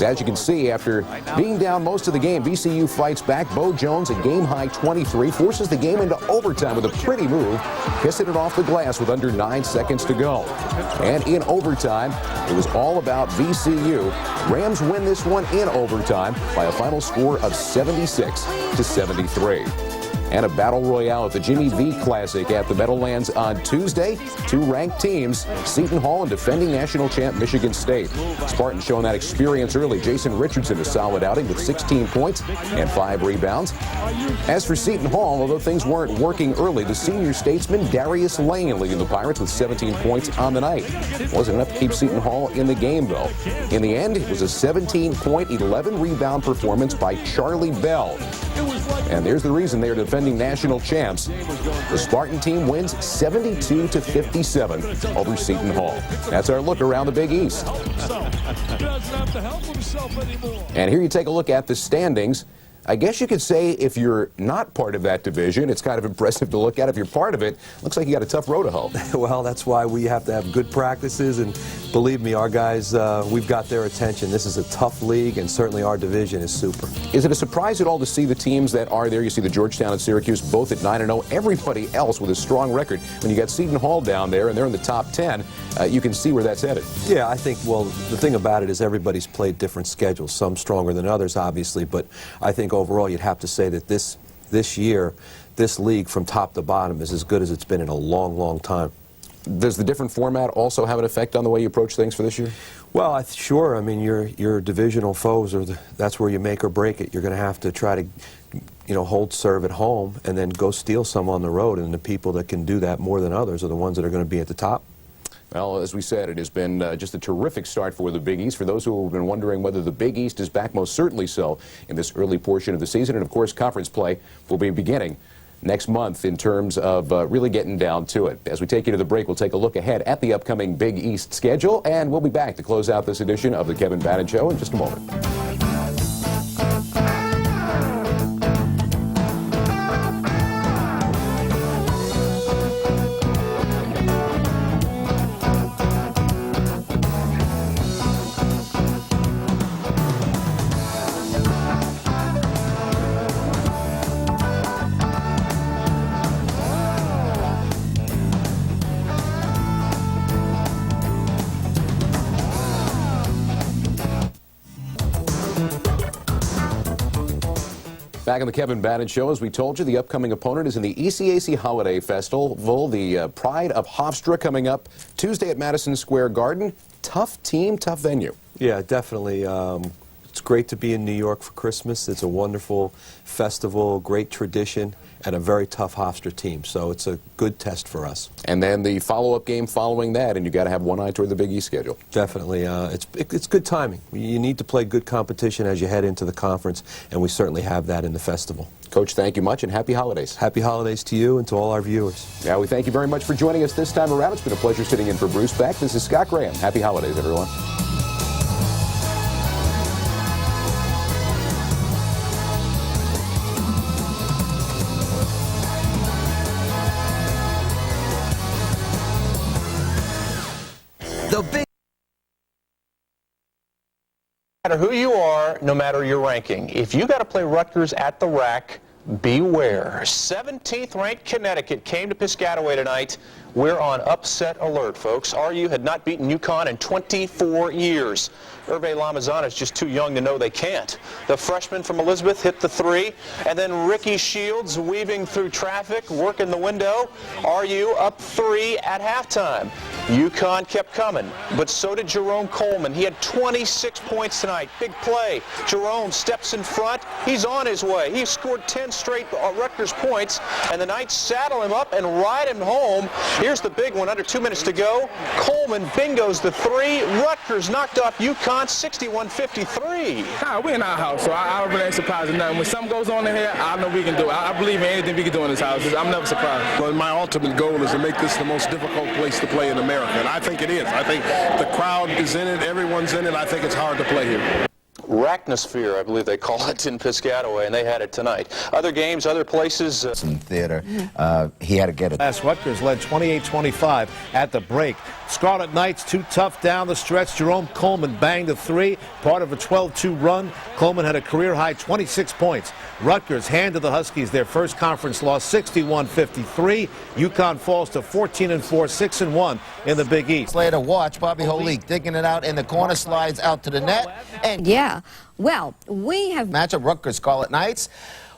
As you can see, after being down most of the game, VCU fights back. Bo Jones, a game-high 23, forces the game into overtime with a pretty move, kissing it off the glass with under 9 seconds to go. And in overtime, it was all about VCU. Rams win this one in overtime by a final score of 76-73. And a battle royale at the Jimmy V Classic at the Meadowlands on Tuesday. Two ranked teams, Seton Hall and defending national champ Michigan State. Spartans showing that experience early. Jason Richardson, a solid outing with 16 points and 5 rebounds. As for Seton Hall, although things weren't working early, the senior statesman Darius Lane leading the Pirates with 17 points on the night. Wasn't enough to keep Seton Hall in the game, though. In the end, it was a 17-point, 11-rebound performance by Charlie Bell. And there's the reason they are defending national champs. The Spartan team wins 72-57 over Seton Hall. That's our look around the Big East. And here you take a look at the standings. I guess you could say if you're not part of that division, it's kind of impressive to look at. If you're part of it, looks like you got a tough road to hoe.
Well, that's why we have to have good practices, and believe me, our guys, we've got their attention. This is a tough league, and certainly our division is super.
Is it a surprise at all to see the teams that are there? You see the Georgetown and Syracuse both at 9-0. Everybody else with a strong record. When you got Seton Hall down there, and they're in the top 10, you can see where that's headed. Yeah, I think, well, the thing about it is everybody's played different schedules, some stronger than others, obviously, but I think overall you'd have to say that this year, this league from top to bottom is as good as it's been in a long, long time. Does the different format also have an effect on the way you approach things for this year? Well, sure. I mean, your divisional foes that's where you make or break it. You're going to have to try to, hold serve at home and then go steal some on the road, and the people that can do that more than others are the ones that are going to be at the top. Well, as we said, it has been just a terrific start for the Big East. For those who have been wondering whether the Big East is back, most certainly so in this early portion of the season. And, of course, conference play will be beginning next month in terms of really getting down to it. As we take you to the break, we'll take a look ahead at the upcoming Big East schedule, and we'll be back to close out this edition of the Kevin Bannon Show in just a moment. Back on the Kevin Bannon Show, as we told you, the upcoming opponent is in the ECAC Holiday Festival, the Pride of Hofstra, coming up Tuesday at Madison Square Garden. Tough team, tough venue. Yeah, definitely. It's great to be in New York for Christmas. It's a wonderful festival, great tradition, and a very tough Hofstra team. So it's a good test for us. And then the follow-up game following that, and you got to have one eye toward the Big East schedule. Definitely. It's good timing. You need to play good competition as you head into the conference, and we certainly have that in the festival. Coach, thank you much, and happy holidays. Happy holidays to you and to all our viewers. Yeah, we thank you very much for joining us this time around. It's been a pleasure sitting in for Bruce Beck. This is Scott Graham. Happy holidays, everyone.
The big no matter who you are, no matter your ranking, if you got to play Rutgers at the rack, beware. 17th ranked Connecticut came to Piscataway tonight. We're on upset alert, folks. RU had not beaten UConn in 24 years. Hervé Lamazana is just too young to know they can't. The freshman from Elizabeth hit the three, and then Ricky Shields weaving through traffic, working the window. RU up 3 at halftime. UConn kept coming, but so did Jerome Coleman. He had 26 points tonight. Big play. Jerome steps in front. He's on his way. He scored 10 straight Rutgers points, and the Knights saddle him up and ride him home Here's the big one, under 2 minutes to go. Coleman bingos the three. Rutgers knocked off UConn 61-53.
We're in our house, so I really ain't surprised at nothing. When something goes on in here, I know we can do it. I believe in anything we can do in this house. I'm never surprised.
Well, my ultimate goal is to make this the most difficult place to play in America, and I think it is. I think the crowd is in it, everyone's in it. I think it's hard to play here.
Racknosphere, I believe they call it in Piscataway, and they had it tonight. Other games, other places.
In theater, he had to get it.
Last Rutgers led 28-25 at the break. Scarlet Knights too tough down the stretch. Jerome Coleman banged a three, part of a 12-2 run. Coleman had a career-high 26 points. Rutgers handed the Huskies their first conference loss 61-53. UConn falls to 14-4, 6-1 in the Big East.
Later, watch Bobby Holik digging it out in the corner, slides out to the net. And
yeah, well, we have
matchup Rutgers Scarlet Knights.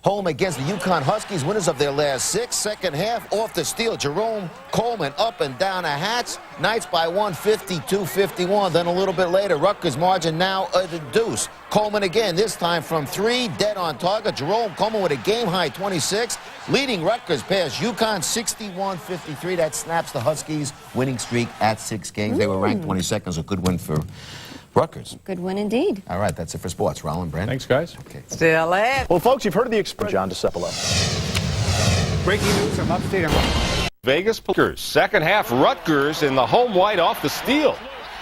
Home against the UConn Huskies, winners of their last six. Second half, off the steal, Jerome Coleman up and down a hatch. Knights by 152-51. Then a little bit later, Rutgers margin now a deuce. Coleman again, this time from three, dead on target. Jerome Coleman with a game-high 26, leading Rutgers past UConn 61-53. That snaps the Huskies' winning streak at 6 games. They were ranked 22nd, a good win for Rutgers.
good one indeed.
All right, that's it for sports. Roland, Brandon.
Thanks, guys.
Okay.
Still it.
Well, folks, you've heard of the expression. John DeCepolo.
Breaking news from upstate
Vegas Rutgers. Second half, Rutgers in the home white off the steal.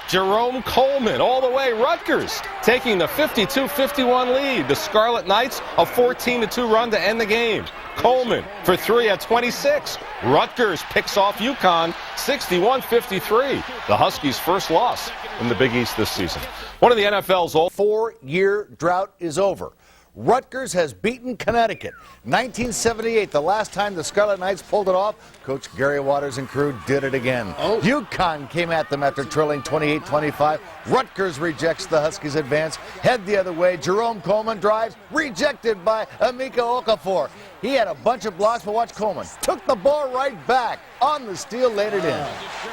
Jerome Coleman all the way. Rutgers taking the 52-51 lead. The Scarlet Knights a 14-2 run to end the game. Coleman for three at 26. Rutgers picks off UConn 61-53. The Huskies' first loss in the Big East this season. One of the NFL's old
4-year drought is over. Rutgers has beaten Connecticut. 1978, the last time the Scarlet Knights pulled it off. Coach Gary Waters and crew did it again. UConn came at them after trailing 28-25. Rutgers rejects the Huskies' advance. Head the other way. Jerome Coleman drives, rejected by Emeka Okafor. He had a bunch of blocks, but watch Coleman. Took the ball right back. On the steal, laid it in.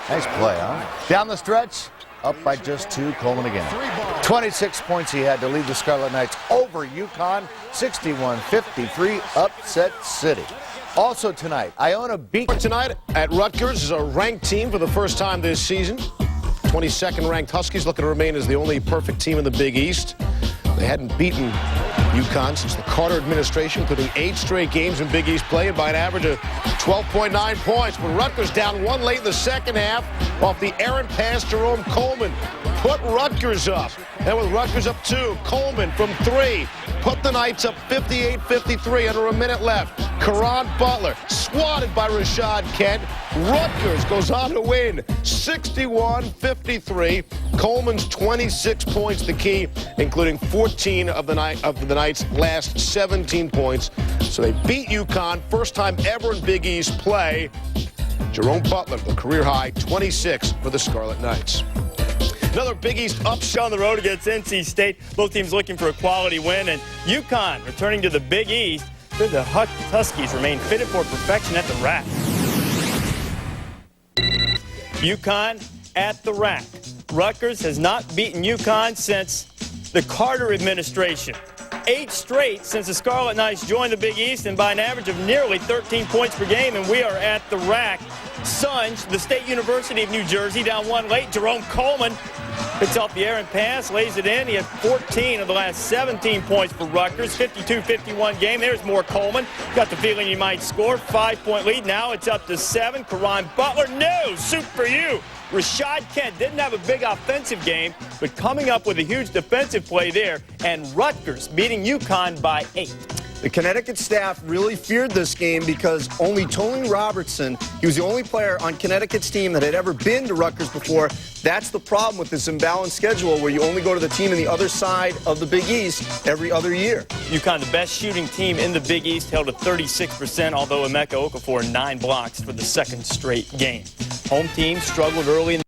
Nice play, huh? Down the stretch, up by just 2, Coleman again. 26 points he had to lead the Scarlet Knights over UConn, 61-53, upset city. Also tonight, Iona beat tonight at Rutgers is a ranked team for the first time this season. 22nd ranked Huskies looking to remain as the only perfect team in the Big East. They hadn't beaten UConn since the Carter administration, including 8 straight games in Big East play by an average of 12.9 points. But Rutgers down 1 late in the second half off the errant pass. Jerome Coleman put Rutgers up. And with Rutgers up 2, Coleman from 3 put the Knights up 58-53 under a minute left. Karan Butler swatted by Rashad Kent. Rutgers goes on to win 61-53. Coleman's 26 points the key, including 14 of the Knights' last 17 points. So they beat UConn, first time ever in Big East play. Jerome Butler, the career high 26 for the Scarlet Knights.
Another Big East upset on the road against NC State. Both teams looking for a quality win. And UConn returning to the Big East. The Huskies remain fitted for perfection at the rack. UConn at the rack. Rutgers has not beaten UConn since the Carter administration. 8 straight since the Scarlet Knights joined the Big East, and by an average of nearly 13 points per game, and we are at the rack. Suns, the State University of New Jersey, down 1 late. Jerome Coleman picks off the errant pass, lays it in. He had 14 of the last 17 points for Rutgers. 52-51 game. There's more Coleman. Got the feeling he might score. 5-point lead. Now it's up to 7. Karan Butler, no, soup for you. Rashad Kent didn't have a big offensive game, but coming up with a huge defensive play there. And Rutgers beating UConn by 8.
The Connecticut staff really feared this game because only Tony Robertson, he was the only player on Connecticut's team that had ever been to Rutgers before. That's the problem with this imbalanced schedule where you only go to the team on the other side of the Big East every other year.
UConn, the best shooting team in the Big East, held at 36%, although Emeka Okafor 9 blocks for the second straight game. Home team struggled early in the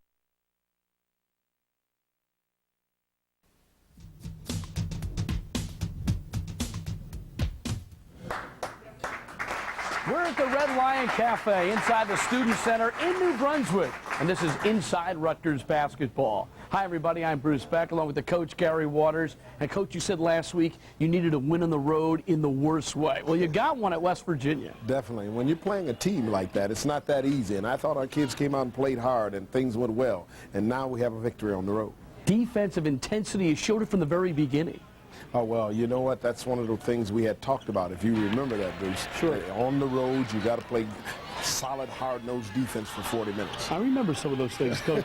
We're at the Red Lion Cafe inside the Student Center in New Brunswick, and this is Inside Rutgers Basketball. Hi, everybody. I'm Bruce Beck, along with the coach, Gary Waters. And, Coach, you said last week you needed a win on the road in the worst way. Well, you got one at West Virginia.
Definitely. When you're playing a team like that, it's not that easy. And I thought our kids came out and played hard, and things went well. And now we have a victory on the road.
Defensive intensity, you showed it from the very beginning.
Oh, well, you know what? That's one of the things we had talked about, if you remember that, Bruce.
Sure.
On the road, you got to play solid, hard-nosed defense for 40 minutes.
I remember some of those things, Coach.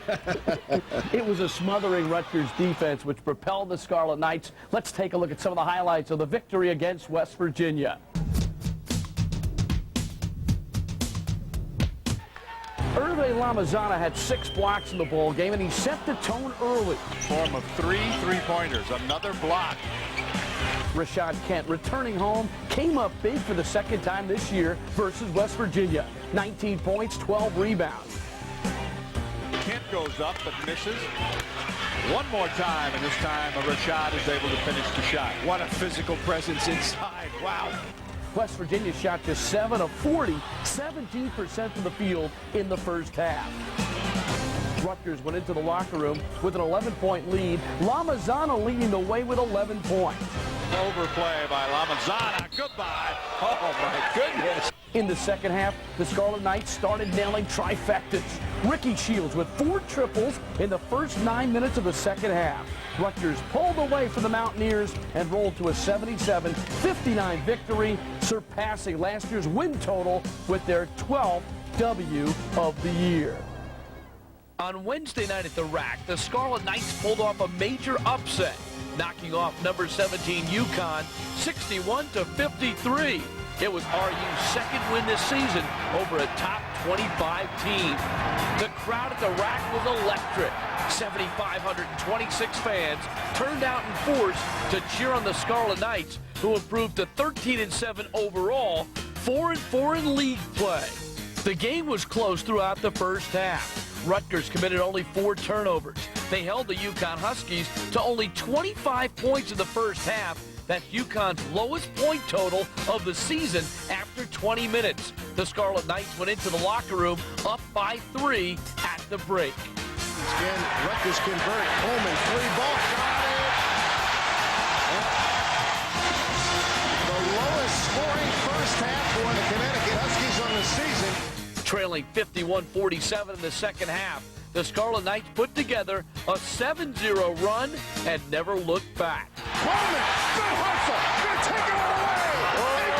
It was a smothering Rutgers defense which propelled the Scarlet Knights. Let's take a look at some of the highlights of the victory against West Virginia. Hervé Lamazana had 6 blocks in the ball game, and he set the tone early.
Form of 3 three-pointers, another block.
Rashad Kent, returning home, came up big for the second time this year versus West Virginia. 19 points, 12 rebounds.
Kent goes up but misses. One more time, and this time Rashad is able to finish the shot. What a physical presence inside. Wow.
West Virginia shot just 7 of 40, 17% from the field in the first half. Rutgers went into the locker room with an 11-point lead. Lamazana leading the way with 11 points.
Overplay by Lamazana. Goodbye. Oh, my goodness.
In the second half, the Scarlet Knights started nailing trifectas. Ricky Shields with 4 triples in the first 9 minutes of the second half. Rutgers pulled away from the Mountaineers and rolled to a 77-59 victory, surpassing last year's win total with their 12th W of the year. On Wednesday night at the Rack, the Scarlet Knights pulled off a major upset, knocking off number 17 UConn 61-53. It was RU's second win this season over a top 25 team. The crowd at the Rack was electric. 7,526 fans turned out in force to cheer on the Scarlet Knights, who improved to 13-7 overall, 4-4 in league play. The game was close throughout the first half. Rutgers committed only 4 turnovers. They held the UConn Huskies to only 25 points in the first half. That's UConn's lowest point total of the season after 20 minutes. The Scarlet Knights went into the locker room up by 3 at the break.
Again, Rutgers convert. Coleman, 3-ball. Got it. The lowest scoring first half for the Connecticut Huskies on the season.
Trailing 51-47 in the second half, the Scarlet Knights put together a 7-0 run and never looked back.
Coleman, good hustle. Gonna take it all away.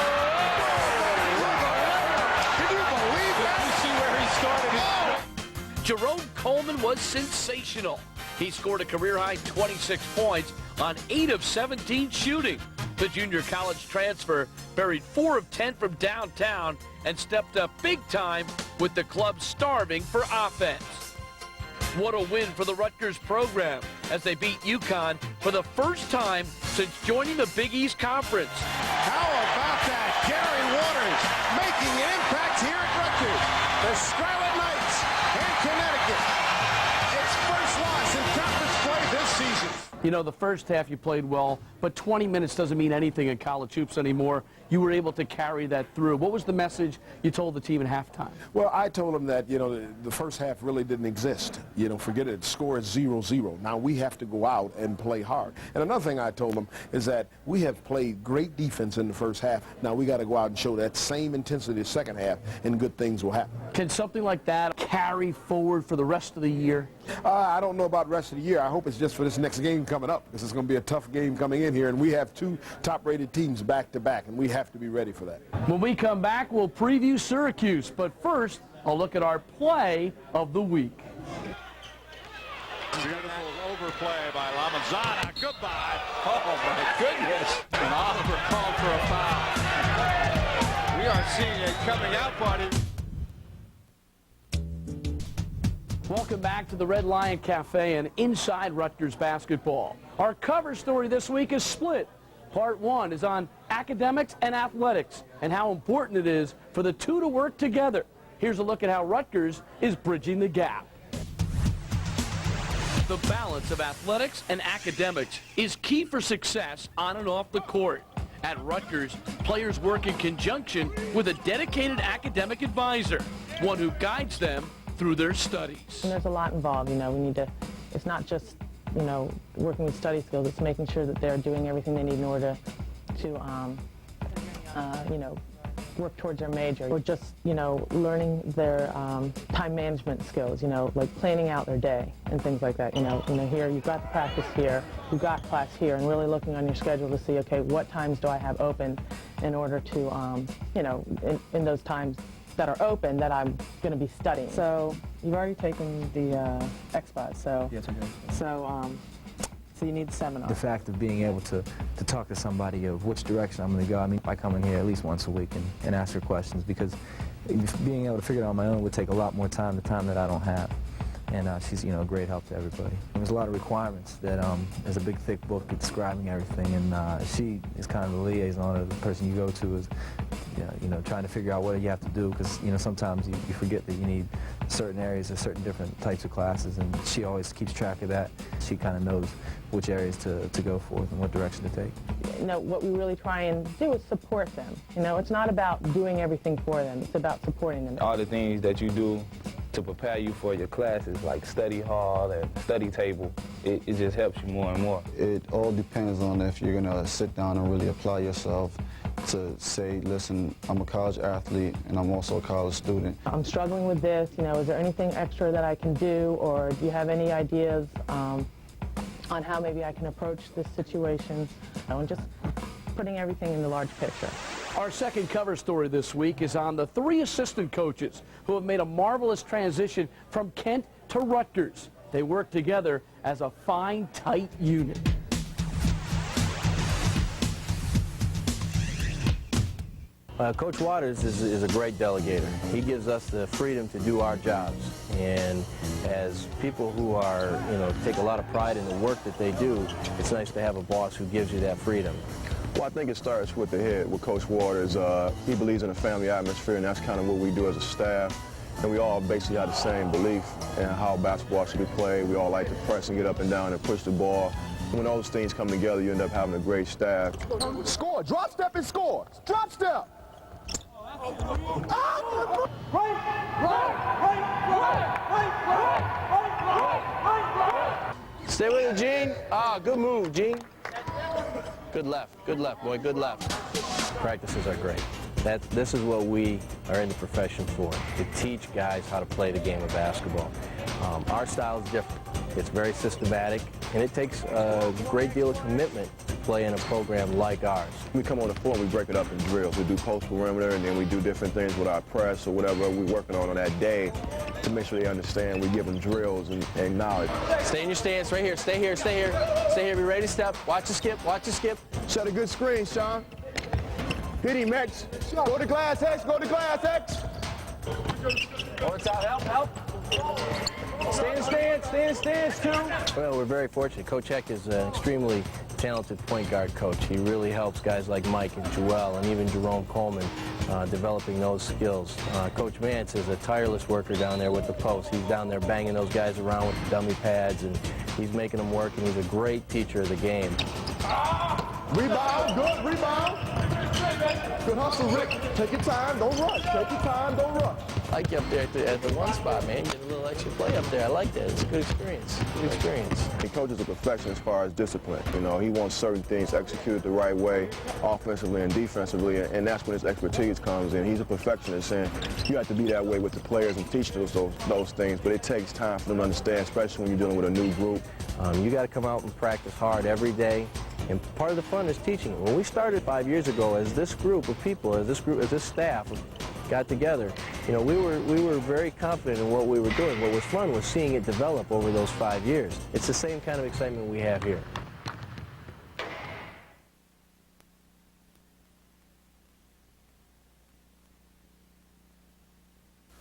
Can you believe that?
You see where he started? Jerome Coleman was sensational. He scored a career-high 26 points on 8 of 17 shooting. The junior college transfer buried 4 of 10 from downtown and stepped up big time with the club starving for offense. What a win for the Rutgers program as they beat UConn for the first time since joining the Big East Conference.
How about that? Gary Waters making an impact here at Rutgers. The Scarlet Knights in Connecticut. Its first loss in conference play this season.
You know, the first half you played well, but 20 minutes doesn't mean anything in college hoops anymore. You were able to carry that through. What was the message you told the team at halftime?
Well, I told them that, the first half really didn't exist. Forget it. Score is 0-0. Now we have to go out and play hard. And another thing I told them is that we have played great defense in the first half. Now we got to go out and show that same intensity the second half, and good things will happen.
Can something like that carry forward for the rest of the year?
I don't know about the rest of the year. I hope it's just for this next game coming up, because it's going to be a tough game coming in here, and we have 2 top-rated teams back-to-back, and we have to be ready for that.
When we come back, we'll preview Syracuse, but first, I'll look at our play of the week.
Beautiful overplay by Lamazana. Goodbye. Oh, my goodness. And Oliver called for a foul. We are seeing a coming out party.
Welcome back to the Red Lion Cafe and Inside Rutgers Basketball. Our cover story this week is split. Part 1 is on academics and athletics and how important it is for the two to work together. Here's a look at how Rutgers is bridging the gap. The balance of athletics and academics is key for success on and off the court. At Rutgers, players work in conjunction with a dedicated academic advisor, one who guides them through their studies.
And there's a lot involved. We need to it's not just, you know, working with study skills, it's making sure that they're doing everything they need in order to you know, work towards their major, or just, you know, learning their time management skills, you know, like planning out their day and things like that. You know, here you've got the practice here, you've got class here, and really looking on your schedule to see, okay, what times do I have open in order to, you know, in those times that are open that I'm going to be studying. So you've already taken the XPOT, so
yes, I did.
So you need the seminar.
The fact of being able to talk to somebody of which direction I'm going to go. I mean, I come in here at least once a week and ask her questions, because being able to figure it out on my own would take a lot more time, the time that I don't have. And she's, you know, a great help to everybody. There's a lot of requirements that there's a big thick book describing everything, and she is kind of the liaison, or the person you go to is, you know, trying to figure out what you have to do, because, you know, sometimes you forget that you need certain areas or certain different types of classes, and she always keeps track of that. She kind of knows which areas to go for and what direction to take.
You know, what we really try and do is support them. You know, it's not about doing everything for them, it's about supporting them.
All the things that you do to prepare you for your classes, like study hall and study table, it just helps you more and more.
It all depends on if you're gonna sit down and really apply yourself to say, listen, I'm a college athlete and I'm also a college student.
I'm struggling with this, you know, is there anything extra that I can do, or do you have any ideas on how maybe I can approach this situation? You know, and just putting everything in the large picture.
Our second cover story this week is on the 3 assistant coaches who have made a marvelous transition from Kent to Rutgers. They work together as a fine, tight unit.
Coach Waters is a great delegator. He gives us the freedom to do our jobs. And as people who are, you know, take a lot of pride in the work that they do, it's nice to have a boss who gives you that freedom.
Well, I think it starts with the head, with Coach Waters. He believes in a family atmosphere, and that's kind of what we do as a staff. And we all basically have the same belief in how basketball should be played. We all like to press and get up and down and push the ball. When all those things come together, you end up having a great staff.
Score, drop step and score. Drop step.
Stay with it, Gene. Good move, Gene. Good left, boy, good left. Practices are great. This is what we are in the profession for, to teach guys how to play the game of basketball. Our style is different. It's very systematic, and it takes a great deal of commitment to play in a program like ours.
We come on the floor and we break it up in drills. We do post perimeter, and then we do different things with our press or whatever we're working on that day to make sure they understand. We give them drills and knowledge.
Stay in your stance right here. Stay here, stay here. Stay here, be ready to step. Watch the skip, watch the skip.
Set a good screen, Sean. Hit him, X. Go to glass, X. Go to glass, X.
Over top, help. Stay in stance, too. Well, we're very fortunate. Coach Eck is an extremely talented point guard coach. He really helps guys like Mike and Joel and even Jerome Coleman developing those skills. Coach Vance is a tireless worker down there with the post. He's down there banging those guys around with the dummy pads, and he's making them work, and he's a great teacher of the game.
Rebound, good rebound. Good hustle, Rick. Take your time, don't rush. Take your time, don't rush.
I like you up there at the one spot, man. Get a little extra play up there. I like that. It's a good experience. Good experience.
The coach is a perfectionist as far as discipline. You know, he wants certain things executed the right way, offensively and defensively, and that's when his expertise comes in. He's a perfectionist, and you have to be that way with the players and teach those things, but it takes time for them to understand, especially when you're dealing with a new group.
You got to come out and practice hard every day. And part of the fun is teaching. When we started 5 years ago, as this group of people, as this staff got together, you know, we were very confident in what we were doing. What was fun was seeing it develop over those 5 years. It's the same kind of excitement we have here.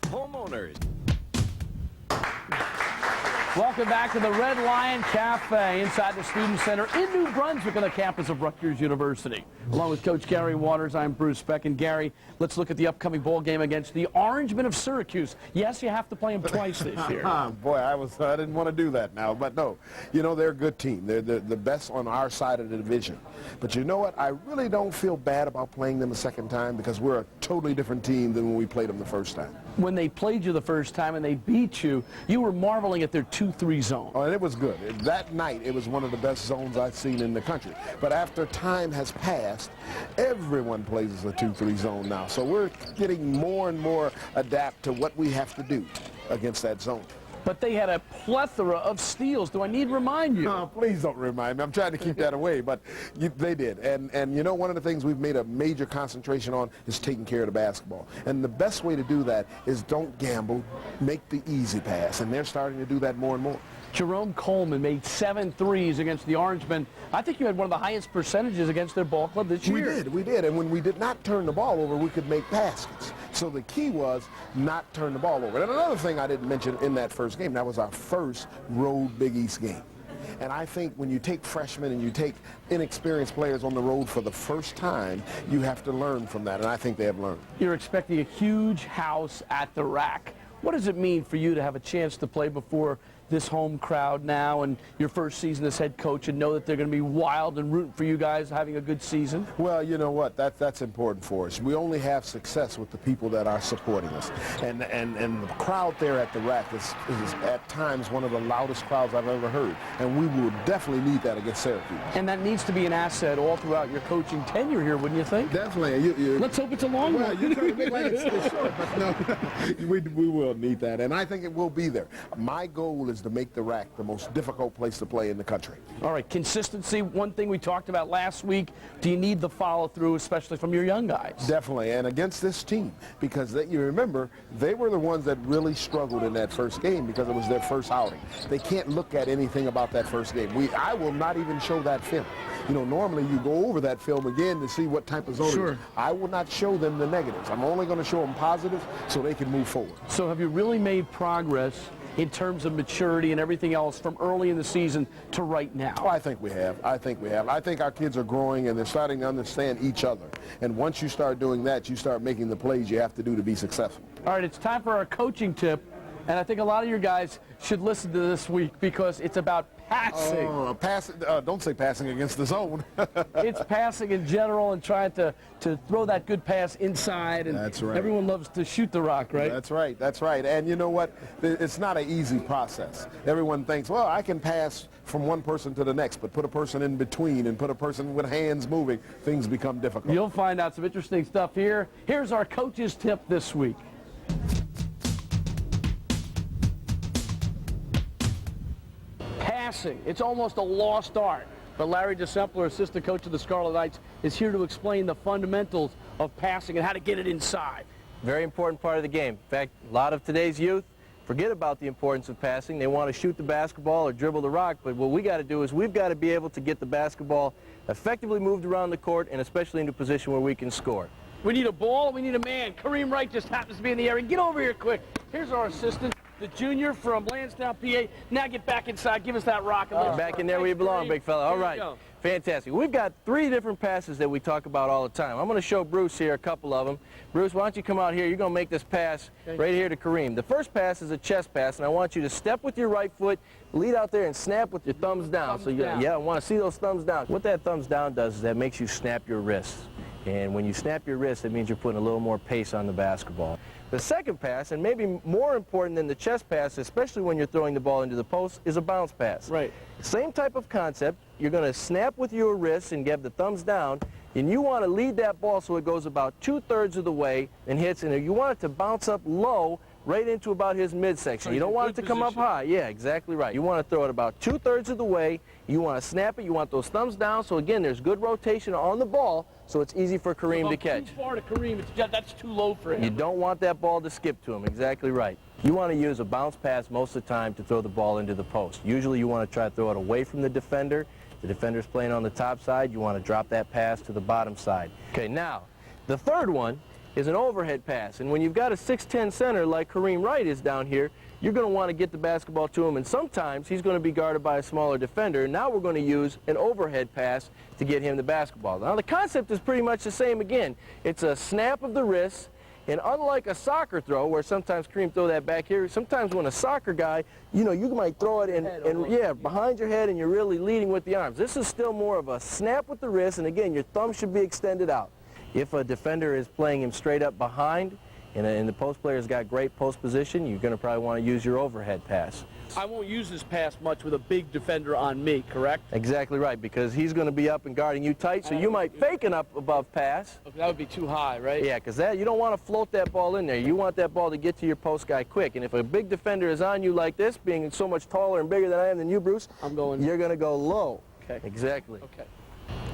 Homeowners.
Welcome back to the Red Lion Cafe inside the Student Center in New Brunswick on the campus of Rutgers University. Along with Coach Gary Waters, I'm Bruce Beck. And Gary, let's look at the upcoming ball game against the Orangemen of Syracuse. Yes, you have to play them twice this year.
Boy, I didn't want to do that now, but no. You know, they're a good team. They're the best on our side of the division. But you know what? I really don't feel bad about playing them a second time because we're a totally different team than when we played them the first time.
When they played you the first time and they beat you, you were marveling at their
2-3 zone.
Oh, and it was good. That night, it was one of the best zones I've seen in the country. But after time has passed, everyone plays a 2-3 zone now. So we're getting more and more adapt to what we have to do against that zone.
But they had a plethora of steals. Do I need to remind you?
No, please don't remind me. I'm trying to keep that away, but they did. And you know, one of the things we've made a major concentration on is taking care of the basketball. And the best way to do that is don't gamble, make the easy pass. And they're starting to do that more and more.
Jerome Coleman made 7 threes against the Orangemen. I think you had one of the highest percentages against their ball club this year.
We did. And when we did not turn the ball over, we could make baskets. So the key was not turn the ball over. And another thing I didn't mention in that first game, that was our first road Big East game. And I think when you take freshmen and you take inexperienced players on the road for the first time, you have to learn from that, and I think they have learned.
You're expecting a huge house at the Rack. What does it mean for you to have a chance to play before this home crowd now and your first season as head coach and know that they're going to be wild and rooting for you guys having a good season?
Well, you know what? That's important for us. We only have success with the people that are supporting us. And the crowd there at the Rack is at times one of the loudest crowds I've ever heard. And we will definitely need that against Syracuse.
And that needs to be an asset all throughout your coaching tenure here, wouldn't you think?
Definitely.
Let's hope it's a long one.
You're trying to make like it's short, but no, we will need that. And I think it will be there. My goal is to make the Rack the most difficult place to play in the country.
All right, consistency, one thing we talked about last week. Do you need the follow-through, especially from your young guys?
Definitely, and against this team, because you remember, they were the ones that really struggled in that first game because it was their first outing. They can't look at anything about that first game. I will not even show that film. You know, normally you go over that film again to see what type of zone it is. I will not show them the negatives. I'm only going to show them positives so they can move forward.
So have you really made progress in terms of maturity and everything else from early in the season to right now?
Oh, I think we have. I think our kids are growing and they're starting to understand each other. And once you start doing that, you start making the plays you have to do to be successful.
All right, it's time for our coaching tip. And I think a lot of your guys should listen to this week because it's about passing.
Don't say passing against the zone.
It's passing in general and trying to throw that good pass inside. And
that's right.
Everyone loves to shoot the rock, right?
That's right. That's right. And you know what? It's not an easy process. Everyone thinks, well, I can pass from one person to the next, but put a person in between and put a person with hands moving, things become difficult.
You'll find out some interesting stuff here. Here's our coach's tip this week. Passing. It's almost a lost art. But Larry DeSempler, assistant coach of the Scarlet Knights, is here to explain the fundamentals of passing and how to get it inside.
Very important part of the game. In fact, a lot of today's youth forget about the importance of passing. They want to shoot the basketball or dribble the rock, but what we got to do is we've got to be able to get the basketball effectively moved around the court and especially into a position where we can score.
We need a ball, we need a man. Kareem Wright just happens to be in the area. Get over here quick. Here's our assistant, the junior from Lansdowne, PA. Now get back inside. Give us that rock.
Back in there where you belong, big fella. All right. Fantastic. We've got 3 different passes that we talk about all the time. I'm going to show Bruce here a couple of them. Bruce, why don't you come out here? You're going to make this pass right here to Kareem. The first pass is a chest pass, and I want you to step with your right foot, lead out there, and snap with your thumbs down. Yeah, I want to see those thumbs down. What that thumbs down does is that makes you snap your wrists. And when you snap your wrist, it means you're putting a little more pace on the basketball. The second pass, and maybe more important than the chest pass, especially when you're throwing the ball into the post, is a bounce pass.
Right.
Same type of concept. You're going to snap with your wrist and give the thumbs down, and you want to lead that ball so it goes about 2/3 of the way and hits, and you want it to bounce up low right into about his midsection. You don't want it to come up high. Yeah, exactly right. You want to throw it about 2/3 of the way. You want to snap it. You want those thumbs down. So again, there's good rotation on the ball, so it's easy for Kareem to catch.
Too far to Kareem. That's too low for him.
You don't want that ball to skip to him. Exactly right. You want to use a bounce pass most of the time to throw the ball into the post. Usually you want to try to throw it away from the defender. The defender's playing on the top side. You want to drop that pass to the bottom side. Okay, now, the third one is an overhead pass. And when you've got a 6'10 center like Kareem Wright is down here, you're going to want to get the basketball to him, and sometimes he's going to be guarded by a smaller defender. Now we're going to use an overhead pass to get him the basketball. Now the concept is pretty much the same again. It's a snap of the wrist, and unlike a soccer throw, where sometimes Kareem throw that back here, sometimes when a soccer guy, you know, you might throw it behind your head and you're really leading with the arms. This is still more of a snap with the wrist, and again, your thumb should be extended out. If a defender is playing him straight up behind, and the post player's got great post position, you're going to probably want to use your overhead pass.
I won't use this pass much with a big defender on me, correct?
Exactly right, because he's going to be up and guarding you tight, so you might fake an up above pass.
Okay, that would be too high, right?
Yeah, because you don't want to float that ball in there. You want that ball to get to your post guy quick. And if a big defender is on you like this, being so much taller and bigger than I am than you, Bruce, you're going to go low.
Okay.
Exactly.
Okay.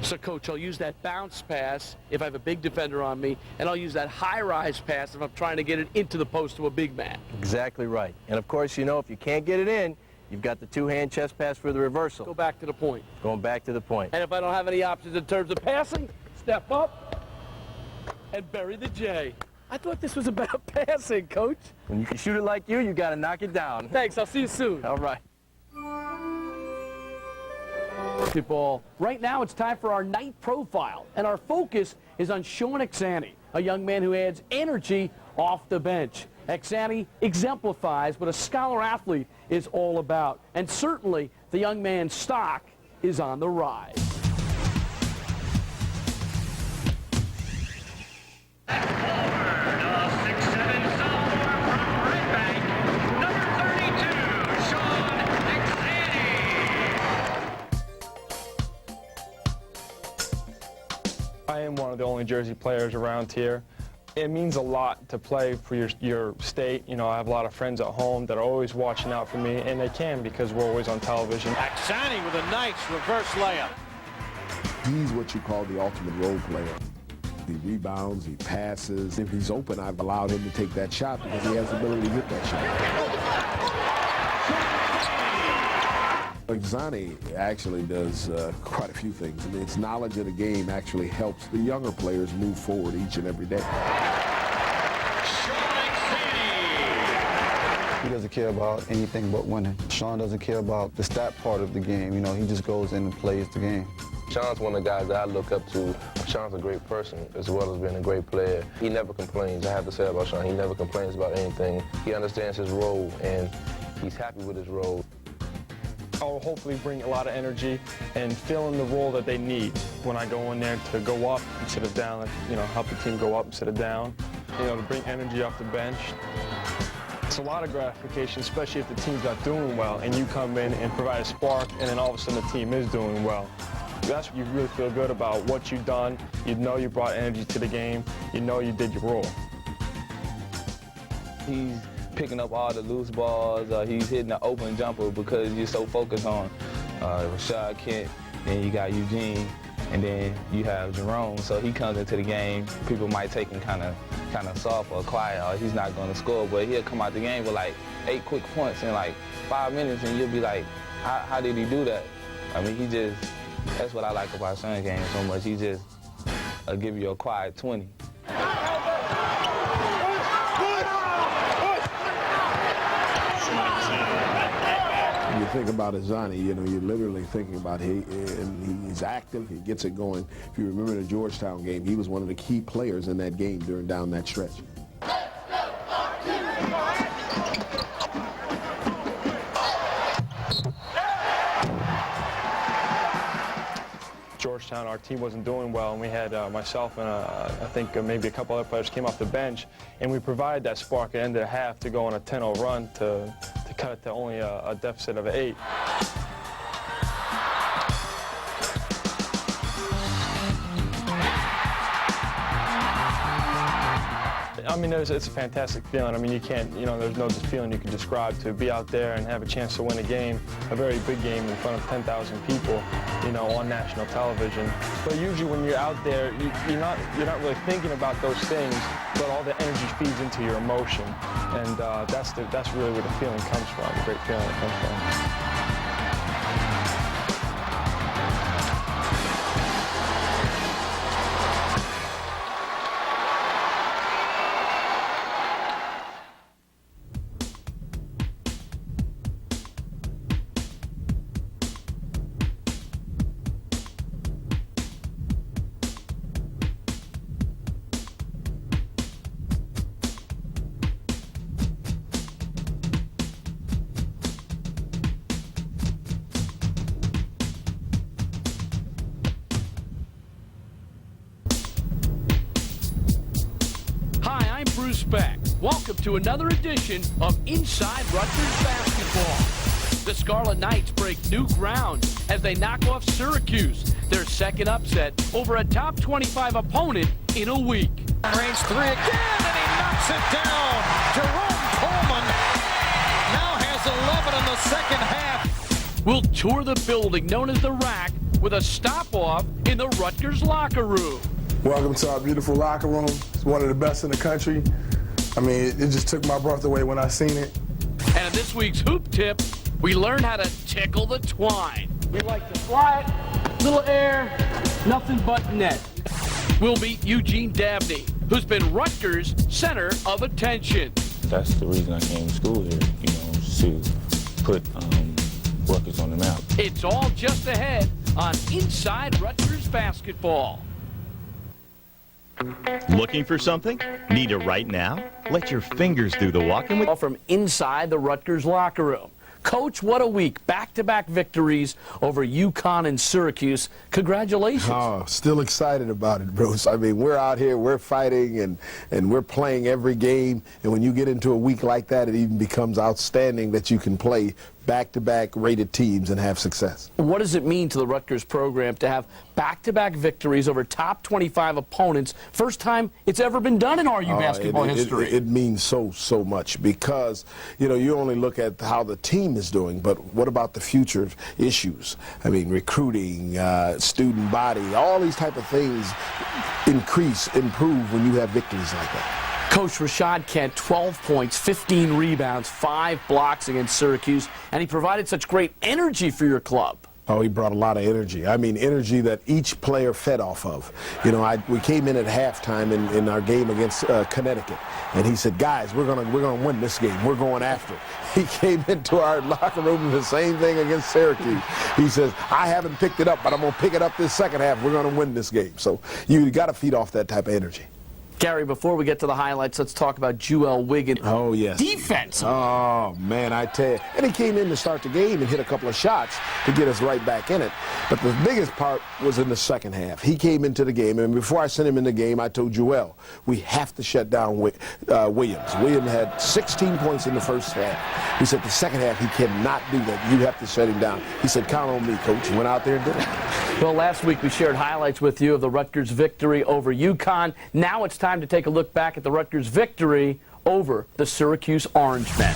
So, Coach, I'll use that bounce pass if I have a big defender on me, and I'll use that high-rise pass if I'm trying to get it into the post to a big man.
Exactly right. And, of course, you know, if you can't get it in, you've got the two-hand chest pass for the reversal.
Go back to the point.
Going back to the point.
And if I don't have any options in terms of passing, step up and bury the J. I thought this was about passing, Coach.
When you can shoot it like you got to knock it down.
Thanks. I'll see you soon.
All right.
Basketball. Right now, it's time for our night profile, and our focus is on Sean Exani, a young man who adds energy off the bench. Exani exemplifies what a scholar athlete is all about, and certainly the young man's stock is on the rise.
I am one of the only Jersey players around here. It means a lot to play for your state. You know, I have a lot of friends at home that are always watching out for me, and they can because we're always on television.
Exani with a nice reverse layup.
He's what you call the ultimate role player. He rebounds, he passes. If he's open, I've allowed him to take that shot because he has the ability to hit that shot. Exani actually does quite a few things. I mean, his knowledge of the game actually helps the younger players move forward each and every day.
He doesn't care about anything but winning. Sean doesn't care about the stat part of the game. You know, he just goes in and plays the game.
Sean's one of the guys that I look up to. Sean's a great person as well as being a great player. He never complains. I have to say about Sean, he never complains about anything. He understands his role, and he's happy with his role.
I'll hopefully bring a lot of energy and fill in the role that they need when I go in there to go up instead of down, like, you know, help the team go up instead of down, you know, to bring energy off the bench. It's a lot of gratification, especially if the team's not doing well and you come in and provide a spark and then all of a sudden the team is doing well. That's what you really feel good about what you've done. You know you brought energy to the game. You know you did your role.
He's picking up all the loose balls. He's hitting the open jumper because you're so focused on Rashad Kent, then you got Eugene, and then you have Jerome. So he comes into the game. People might take him kind of soft or quiet, or he's not going to score, but he'll come out the game with like 8 quick points in like 5 minutes, and you'll be like, how did he do that? I mean, that's what I like about Sean's game so much. He just give you a quiet 20.
You think about Exani, you know, you're literally thinking about he's active, he gets it going. If you remember the Georgetown game, he was one of the key players in that game down that stretch.
Georgetown, our team wasn't doing well, and we had myself and I think maybe a couple other players came off the bench, and we provided that spark at the end of the half to go on a 10-0 run to cut it to only a deficit of 8. I mean, it's a fantastic feeling. I mean, you can't, you know, there's no feeling you can describe to be out there and have a chance to win a game, a very big game in front of 10,000 people, you know, on national television. But usually when you're out there, you're not really thinking about those things, but all the energy feeds into your emotion, and that's really where the feeling comes from, the great feeling it comes from.
Hi, I'm Bruce Beck. Welcome to another edition of Inside Rutgers Basketball. The Scarlet Knights break new ground as they knock off Syracuse, their second upset over a top 25 opponent in a week.
Range three again, and he knocks it down. Jerome Coleman now has 11 in the second half.
We'll tour the building known as the Rack with a stop-off in the Rutgers locker room.
Welcome to our beautiful locker room. It's one of the best in the country. I mean, it just took my breath away when I seen it.
And in this week's hoop tip, we learn how to tickle the twine. We like to fly it, little air, nothing but net. We'll meet Eugene Dabney, who's been Rutgers' center of attention.
That's the reason I came to school here, to put Rutgers on the map.
It's all just ahead on Inside Rutgers Basketball.
Looking for something? Need it right now? Let your fingers do the walking.
All from inside the Rutgers locker room. Coach, what a week. Back-to-back victories over UConn and Syracuse. Congratulations.
Oh, still excited about it, Bruce. I mean, we're out here, we're fighting, and we're playing every game. And when you get into a week like that, it even becomes outstanding that you can play back-to-back rated teams and have success.
What does it mean to the Rutgers program to have back-to-back victories over top 25 opponents? First time it's ever been done in RU basketball history.
It means so much because, you only look at how the team is doing, but what about the future issues? I mean, recruiting, student body, all these type of things improve when you have victories like that.
Coach Rashad Kent, 12 points, 15 rebounds, 5 blocks against Syracuse, and he provided such great energy for your club.
Oh, he brought a lot of energy. I mean, energy that each player fed off of. We came in at halftime in our game against Connecticut, and he said, guys, we're gonna win this game. We're going after it. He came into our locker room and the same thing against Syracuse. He says, I haven't picked it up, but I'm going to pick it up this second half. We're going to win this game. So you got to feed off that type of energy.
Gary, before we get to the highlights, let's talk about Jewel Wiggins.
Oh, yes.
Defense.
Oh, man, I tell you. And he came in to start the game and hit a couple of shots to get us right back in it. But the biggest part was in the second half. He came into the game, and before I sent him in the game, I told Jewel, we have to shut down Williams. Williams had 16 points in the first half. He said the second half he cannot do that. You have to shut him down. He said, count on me, Coach. He went out there and did it.
Well, last week we shared highlights with you of the Rutgers victory over UConn. Now it's time to take a look back at the Rutgers victory over the Syracuse Orangemen.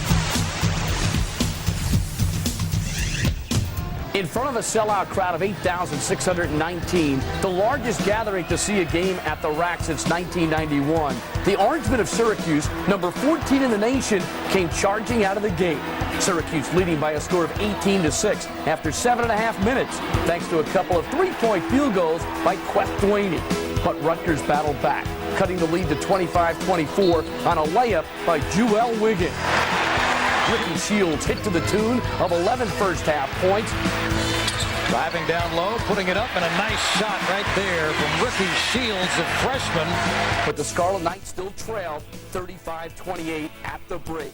In front of a sellout crowd of 8,619, the largest gathering to see a game at the Rack since 1991, the Orangemen of Syracuse, number 14 in the nation, came charging out of the gate. Syracuse leading by a score of 18-6 after 7.5 minutes, thanks to a couple of three-point field goals by Queth Duaney. But Rutgers battled back, cutting the lead to 25-24 on a layup by Jewel Wiggins. Ricky Shields hit to the tune of 11 first-half points.
Driving down low, putting it up, and a nice shot right there from Ricky Shields, a freshman.
But the Scarlet Knights still trailed 35-28 at the break.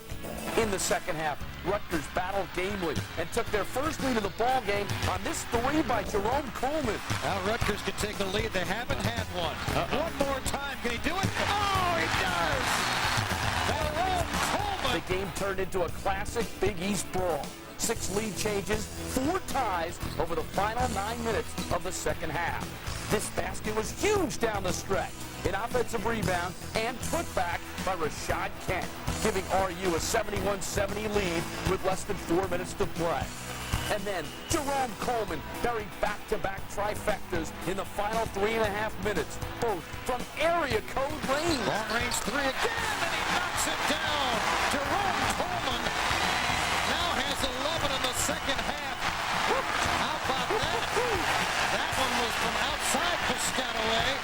In the second half, Rutgers battled gamely and took their first lead of the ball game on this three by Jerome Coleman.
Now Rutgers can take a lead. They haven't had one. One more time. Can he do it? Oh, he does! Jerome Coleman!
The game turned into a classic Big East brawl. 6 lead changes, 4 ties over the final 9 minutes of the second half. This basket was huge down the stretch. An offensive rebound and putback by Rashad Kent, giving RU a 71-70 lead with less than 4 minutes to play. And then Jerome Coleman buried back-to-back trifectas in the final 3.5 minutes, both from area code range.
Long range three again, and he knocks it down. Jerome Coleman now has 11 in the second half. How about that? That one was from outside Piscataway.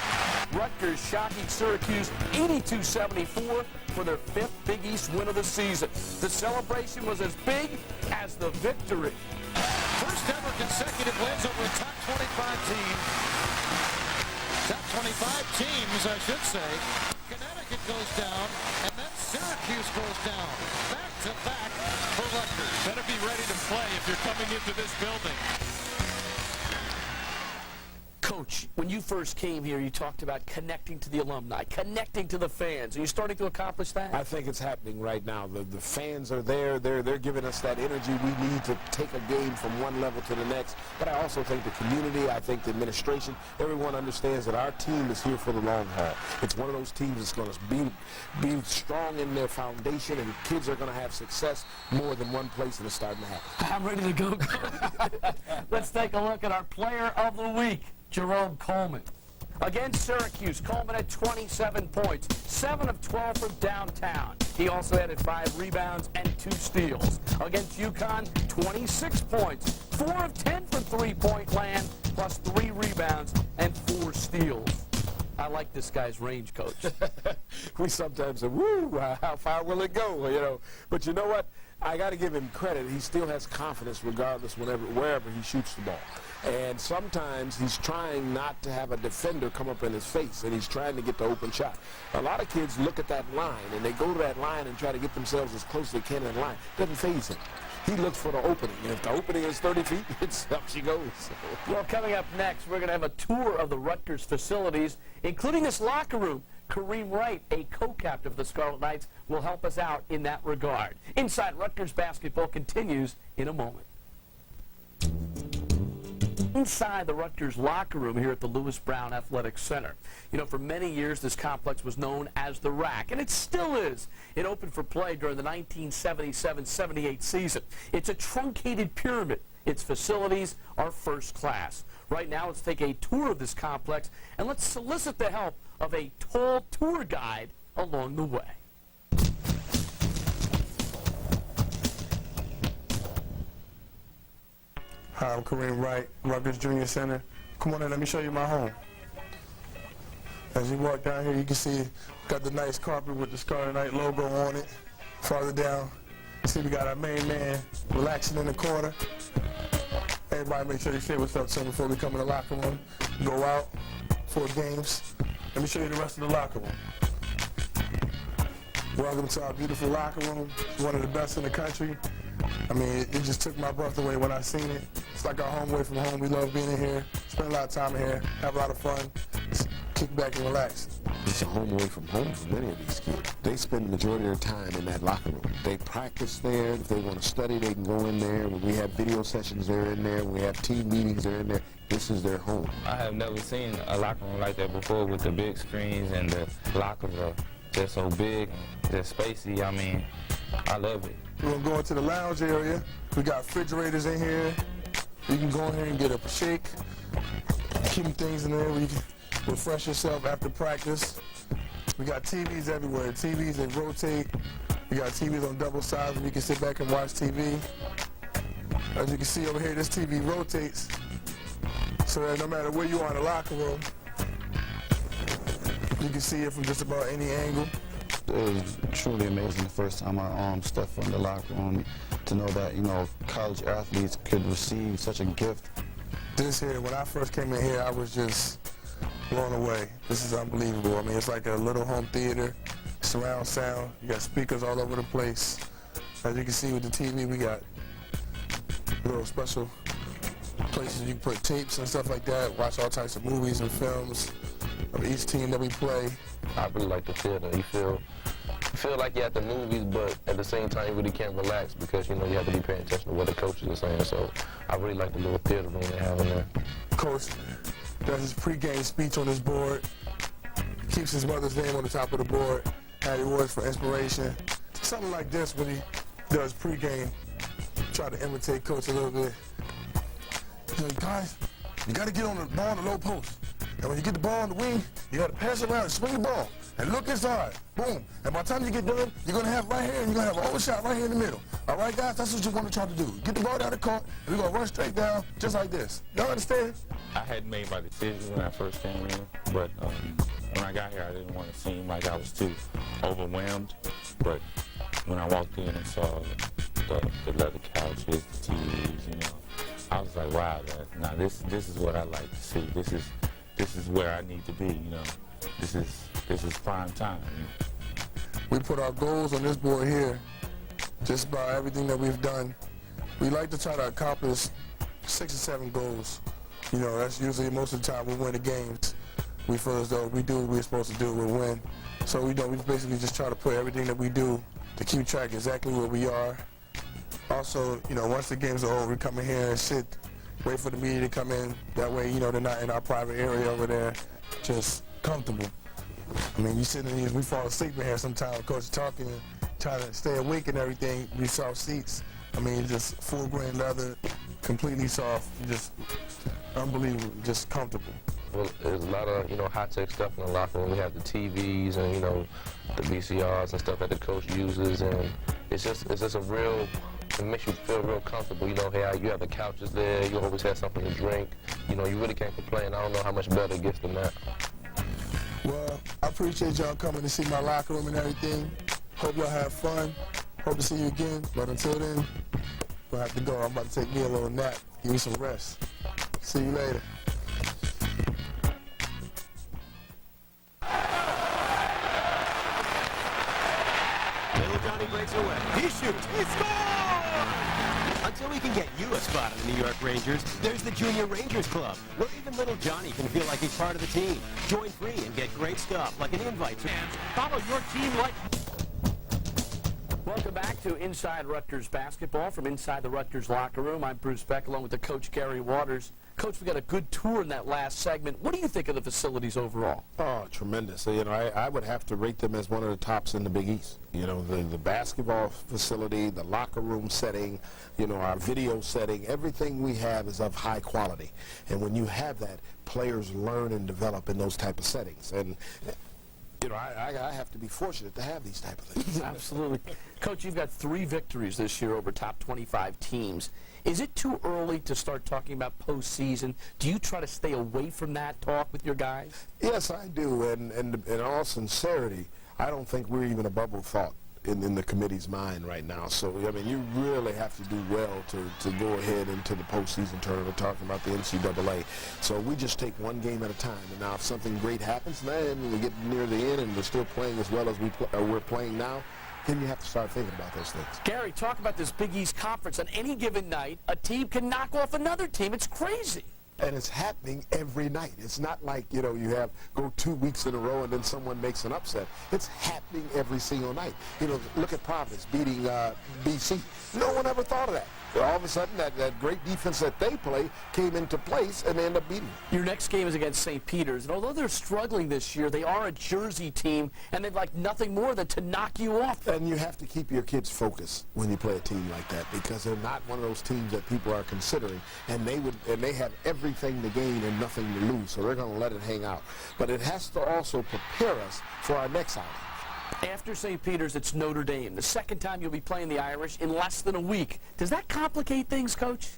Rutgers shocking Syracuse 82-74 for their 5th Big East win of the season. The celebration was as big as the victory.
First ever consecutive wins over a top 25 team. Top 25 teams, I should say. Connecticut goes down, and then Syracuse goes down. Back-to-back for Rutgers.
Better be ready to play if you're coming into this building.
Coach, when you first came here, you talked about connecting to the alumni, connecting to the fans. Are you starting to accomplish that?
I think it's happening right now. The fans are there. They're giving us that energy we need to take a game from one level to the next. But I also think the community, I think the administration, everyone understands that our team is here for the long haul. It's one of those teams that's going to be strong in their foundation, and kids are going to have success more than one place in the starting half.
I'm ready to go. Let's take a look at our player of the week, Jerome Coleman. Against Syracuse, Coleman had 27 points, 7 of 12 from downtown. He also added 5 rebounds and 2 steals. Against UConn, 26 points, 4 of 10 from three-point land, plus 3 rebounds and 4 steals. I like this guy's range, Coach.
We sometimes say, woo, how far will it go? You know, but you know what? I got to give him credit. He still has confidence regardless wherever he shoots the ball. And sometimes he's trying not to have a defender come up in his face, and he's trying to get the open shot. A lot of kids look at that line, and they go to that line and try to get themselves as close as they can in the line. Doesn't faze him. He looks for the opening, and if the opening is 30 feet, it's up she goes.
Well, coming up next, we're going to have a tour of the Rutgers facilities, including this locker room. Kareem Wright, a co-captain of the Scarlet Knights, will help us out in that regard. Inside Rutgers basketball continues in a moment. Inside the Rutgers locker room here at the Lewis Brown Athletic Center. You know, for many years, this complex was known as the Rack, and it still is. It opened for play during the 1977-78 season. It's a truncated pyramid. Its facilities are first class. Right now, let's take a tour of this complex, and let's solicit the help of a tall tour guide along the way.
Hi, I'm Kareem Wright, Rutgers Junior Center. Come on in, let me show you my home. As you walk down here, you can see got the nice carpet with the Scarlet Knight logo on it. Farther down, you see we got our main man relaxing in the corner. Everybody make sure you say what's up to him before we come in the locker room. Go out for games. Let me show you the rest of the locker room. Welcome to our beautiful locker room. It's one of the best in the country. I mean, it just took my breath away when I seen it. It's like our home away from home. We love being in here, spend a lot of time in here, have a lot of fun, just kick back and relax.
It's a home away from home for many of these kids. They spend the majority of their time in that locker room. They practice there. If they want to study, they can go in there. When we have video sessions, they're in there. When we have team meetings, they're in there. This is their home.
I have never seen a locker room like that before, with the big screens, and the lockers are just so big, just spacey. I mean, I love it.
We're going to go into the lounge area. We got refrigerators in here. You can go in here and get a shake. Keep things in there where you can refresh yourself after practice. We got TVs everywhere. TVs, they rotate. We got TVs on double sides where you can sit back and watch TV. As you can see over here, this TV rotates so that no matter where you are in the locker room, you can see it from just about any angle.
It was truly amazing the first time I stepped foot in the locker room to know that, you know, college athletes could receive such a gift.
This here, when I first came in here, I was just blown away. This is unbelievable. I mean, it's like a little home theater, surround sound. You got speakers all over the place. As you can see with the TV, we got little special places you can put tapes and stuff like that, watch all types of movies and films of each team that we play.
I really like the theater. You feel like you're at the movies, but at the same time you really can't relax because, you know, you have to be paying attention to what the coaches are saying. So I really like the little theater room they have in there.
Coach does his pregame speech on his board, keeps his mother's name on the top of the board, had awards for inspiration. Something like this when he does pregame, try to imitate Coach a little bit. He's like, guys, you got to get on the ball in the low post. And when you get the ball on the wing, you got to pass it around and swing the ball and look inside. Boom. And by the time you get done, you're going to have right here, and you're going to have an overshot right here in the middle. All right, guys? That's what you want to try to do. Get the ball down the court, and we're going to run straight down just like this. Y'all understand?
I hadn't made my decision when I first came in, but when I got here, I didn't want to seem like I was too overwhelmed. But when I walked in and saw the leather couches, the TVs, you know, I was like, wow, now this is what I like to see. This is where I need to be, you know. This is prime time.
We put our goals on this board here, just about everything that we've done. We like to try to accomplish 6 or 7 goals You know, that's usually most of the time we win the games. We feel as though we do what we're supposed to do, we win. So we basically just try to put everything that we do to keep track exactly where we are. Also, you know, once the games are over, we come in here and sit, wait for the media to come in. That way, you know, they're not in our private area over there, just comfortable. I mean, you sit in here, we fall asleep in here sometimes, Coach talking, trying to stay awake and everything. We soft seats. I mean, just full grain leather, completely soft, just unbelievable, just comfortable.
Well, there's a lot of, you know, high-tech stuff in the locker room. We have the TVs and, you know, the VCRs and stuff that the coach uses, and it's just a real, it makes you feel real comfortable. You know, hey, you have the couches there, you always have something to drink. You know, you really can't complain. I don't know how much better it gets than that.
Well, I appreciate y'all coming to see my locker room and everything. Hope y'all have fun. Hope to see you again. But until then, we'll have to go. I'm about to take me a little nap, give me some rest. See you later.
Little Johnny breaks away. He shoots. He scores! Until he can get you a spot on the New York Rangers, there's the Junior Rangers Club, where even little Johnny can feel like he's part of the team. Join free and get great stuff like an invite to follow your team like...
Welcome back to Inside Rutgers Basketball from inside the Rutgers locker room. I'm Bruce Beck along with the coach Gary Waters. Coach, we got a good tour in that last segment. What do you think of the facilities overall?
Oh, tremendous. You know, I would have to rate them as one of the tops in the Big East. You know, the basketball facility, the locker room setting, you know, our video setting, everything we have is of high quality. And when you have that, players learn and develop in those type of settings. And you know, I have to be fortunate to have these type of things.
Absolutely. Coach, you've got 3 victories this year over top 25 teams. Is it too early to start talking about postseason? Do you try to stay away from that talk with your guys?
Yes, I do. And in all sincerity, I don't think we're even a bubble thought in the committee's mind right now. So, I mean, you really have to do well to go ahead into the postseason tournament, talking about the NCAA. So we just take one game at a time. And now if something great happens, then we get near the end and we're still playing as well as we're playing now, then you have to start thinking about those things.
Gary, talk about this Big East Conference. On any given night, a team can knock off another team. It's crazy.
And it's happening every night. It's not like, you know, you go 2 weeks in a row and then someone makes an upset. It's happening every single night. You know, look at Providence beating BC. No one ever thought of that. All of a sudden, that great defense that they play came into place and they end up beating them.
Your next game is against St. Peter's. And although they're struggling this year, they are a Jersey team, and they'd like nothing more than to knock you off.
And you have to keep your kids focused when you play a team like that, because they're not one of those teams that people are considering, and they have everything to gain and nothing to lose, so they're going to let it hang out. But it has to also prepare us for our next outing.
After St. Peter's, it's Notre Dame. The second time you'll be playing the Irish in less than a week. Does that complicate things, Coach?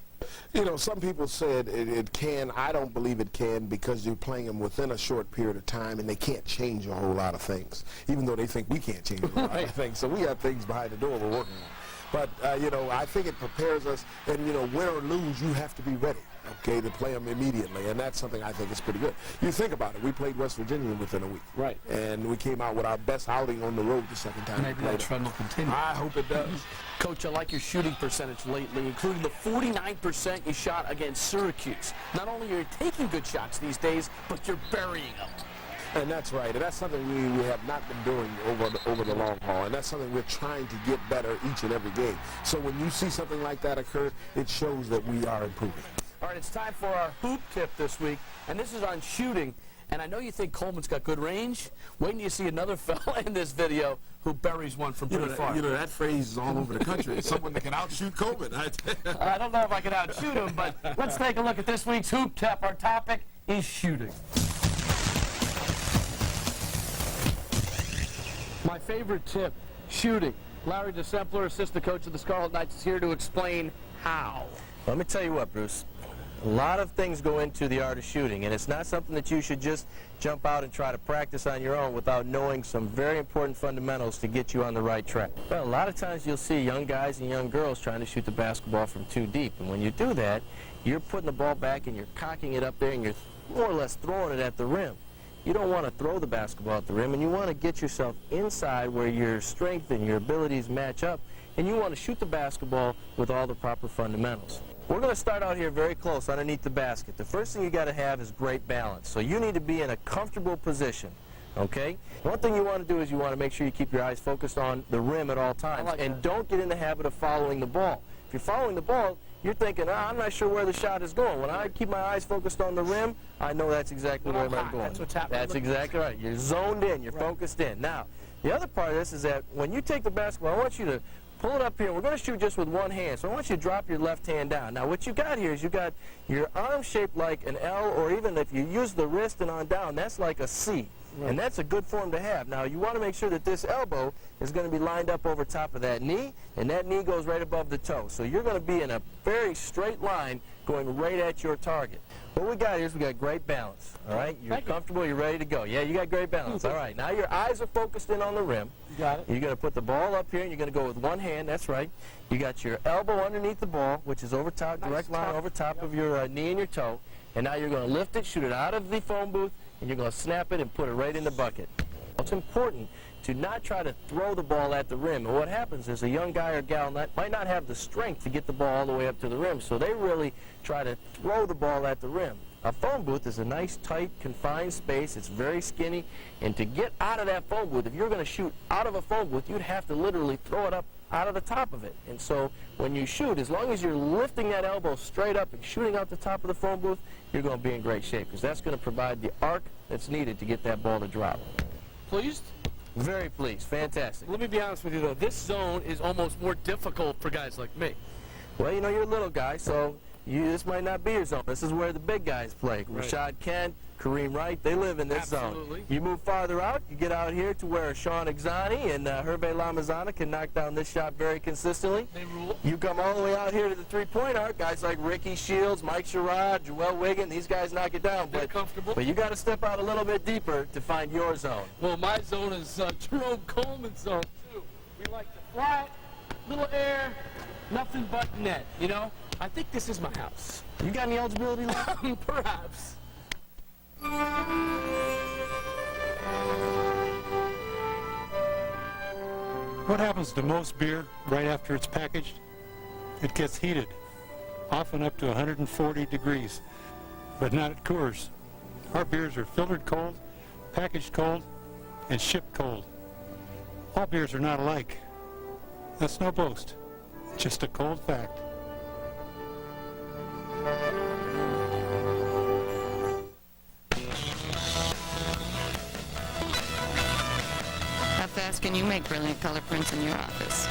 You know, some people said it can. I don't believe it can, because you're playing them within a short period of time, and they can't change a whole lot of things, even though they think we can't change a whole lot of things. So we have things behind the door we're working on. But, you know, I think it prepares us, and, you know, win or lose, you have to be ready, okay, to play them immediately, and that's something I think is pretty good. You think about it. We played West Virginia within a week.
Right.
And we came out with our best outing on the road the second time.
Maybe that trend will continue.
I hope it does.
Coach, I like your shooting percentage lately, including the 49% you shot against Syracuse. Not only are you taking good shots these days, but you're burying them.
And that's right, and that's something we have not been doing over the long haul, and that's something we're trying to get better each and every game. So when you see something like that occur, it shows that we are improving.
All right, it's time for our hoop tip this week, and this is on shooting. And I know you think Coleman's got good range. Wait till you see another fella in this video who buries one from pretty far.
You know, that phrase is all over the country. It's someone that can outshoot Coleman.
I don't know if I can outshoot him, but let's take a look at this week's hoop tip. Our topic is shooting. My favorite tip, shooting. Larry DeSempler, assistant coach of the Scarlet Knights, is here to explain how.
Let me tell you what, Bruce. A lot of things go into the art of shooting, and it's not something that you should just jump out and try to practice on your own without knowing some very important fundamentals to get you on the right track. Well, a lot of times you'll see young guys and young girls trying to shoot the basketball from too deep, and when you do that, you're putting the ball back and you're cocking it up there and you're more or less throwing it at the rim. You don't want to throw the basketball at the rim, and you want to get yourself inside where your strength and your abilities match up, and you want to shoot the basketball with all the proper fundamentals. We're going to start out here very close underneath the basket. The first thing you got to have is great balance. So you need to be in a comfortable position, okay? One thing you want to do is you want to make sure you keep your eyes focused on the rim at all times. And don't get in the habit of following the ball. If you're following the ball, you're thinking, I'm not sure where the shot is going. When I keep my eyes focused on the rim, I know that's exactly where I'm going.
That's what's happening.
That's exactly right. You're zoned in. You're focused in. Now, the other part of this is that when you take the basketball, I want you to pull it up here. We're going to shoot just with one hand, so I want you to drop your left hand down. Now, what you got here is you got your arm shaped like an L, or even if you use the wrist and on down, that's like a C. Right. And that's a good form to have. Now, you want to make sure that this elbow is going to be lined up over top of that knee, and that knee goes right above the toe. So you're going to be in a very straight line going right at your target. What we got here is we got great balance, all right? You're comfortable, you're ready to go. Yeah, you got great balance. All right, now your eyes are focused in on the rim.
You got it.
You're going to put the ball up here, and you're going to go with one hand. That's right. You got your elbow underneath the ball, which is over top, direct line over top of your knee and your toe. And now you're going to lift it, shoot it out of the phone booth, and you're going to snap it and put it right in the bucket. It's important to not try to throw the ball at the rim. And what happens is a young guy or gal might not have the strength to get the ball all the way up to the rim, so they really try to throw the ball at the rim. A phone booth is a nice, tight, confined space. It's very skinny, and to get out of that phone booth, if you're going to shoot out of a phone booth, you'd have to literally throw it up out of the top of it. And so when you shoot, as long as you're lifting that elbow straight up and shooting out the top of the phone booth, you're going to be in great shape, because that's going to provide the arc that's needed to get that ball to drop.
Pleased?
Very pleased. Fantastic.
Let me be honest with you, though. This zone is almost more difficult for guys like me.
Well, you know, you're a little guy, so this might not be your zone. This is where the big guys play.
Right.
Rashad Kent, Kareem Wright, they live in this
Absolutely.
zone. You move farther out, you get out here to where Sean Exani and Hervé Lamazana can knock down this shot very consistently.
They rule.
You come all the way out here to the three-point arc, guys like Ricky Shields, Mike Sherrod, Joel Wiggin, these guys knock it down.
They're comfortable.
But you got to step out a little bit deeper to find your zone.
Well, my zone is Jerome Coleman's zone, too. We like to flat, little air, nothing but net, you know? I think this is my house.
You got any eligibility left?
Perhaps.
What happens to most beer right after it's packaged? It gets heated, often up to 140 degrees, but not at Coors. Our beers are filtered cold, packaged cold, and shipped cold. All beers are not alike. That's no boast, just a cold fact.
How fast can you make brilliant color prints in your office?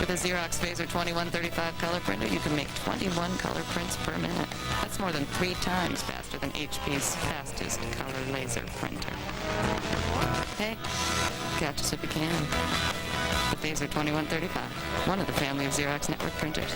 With a Xerox Phaser 2135 color printer, you can make 21 color prints per minute. That's more than 3 times faster than HP's fastest color laser printer. Hey, catch us if you can. The Phaser 2135, one of the family of Xerox network printers.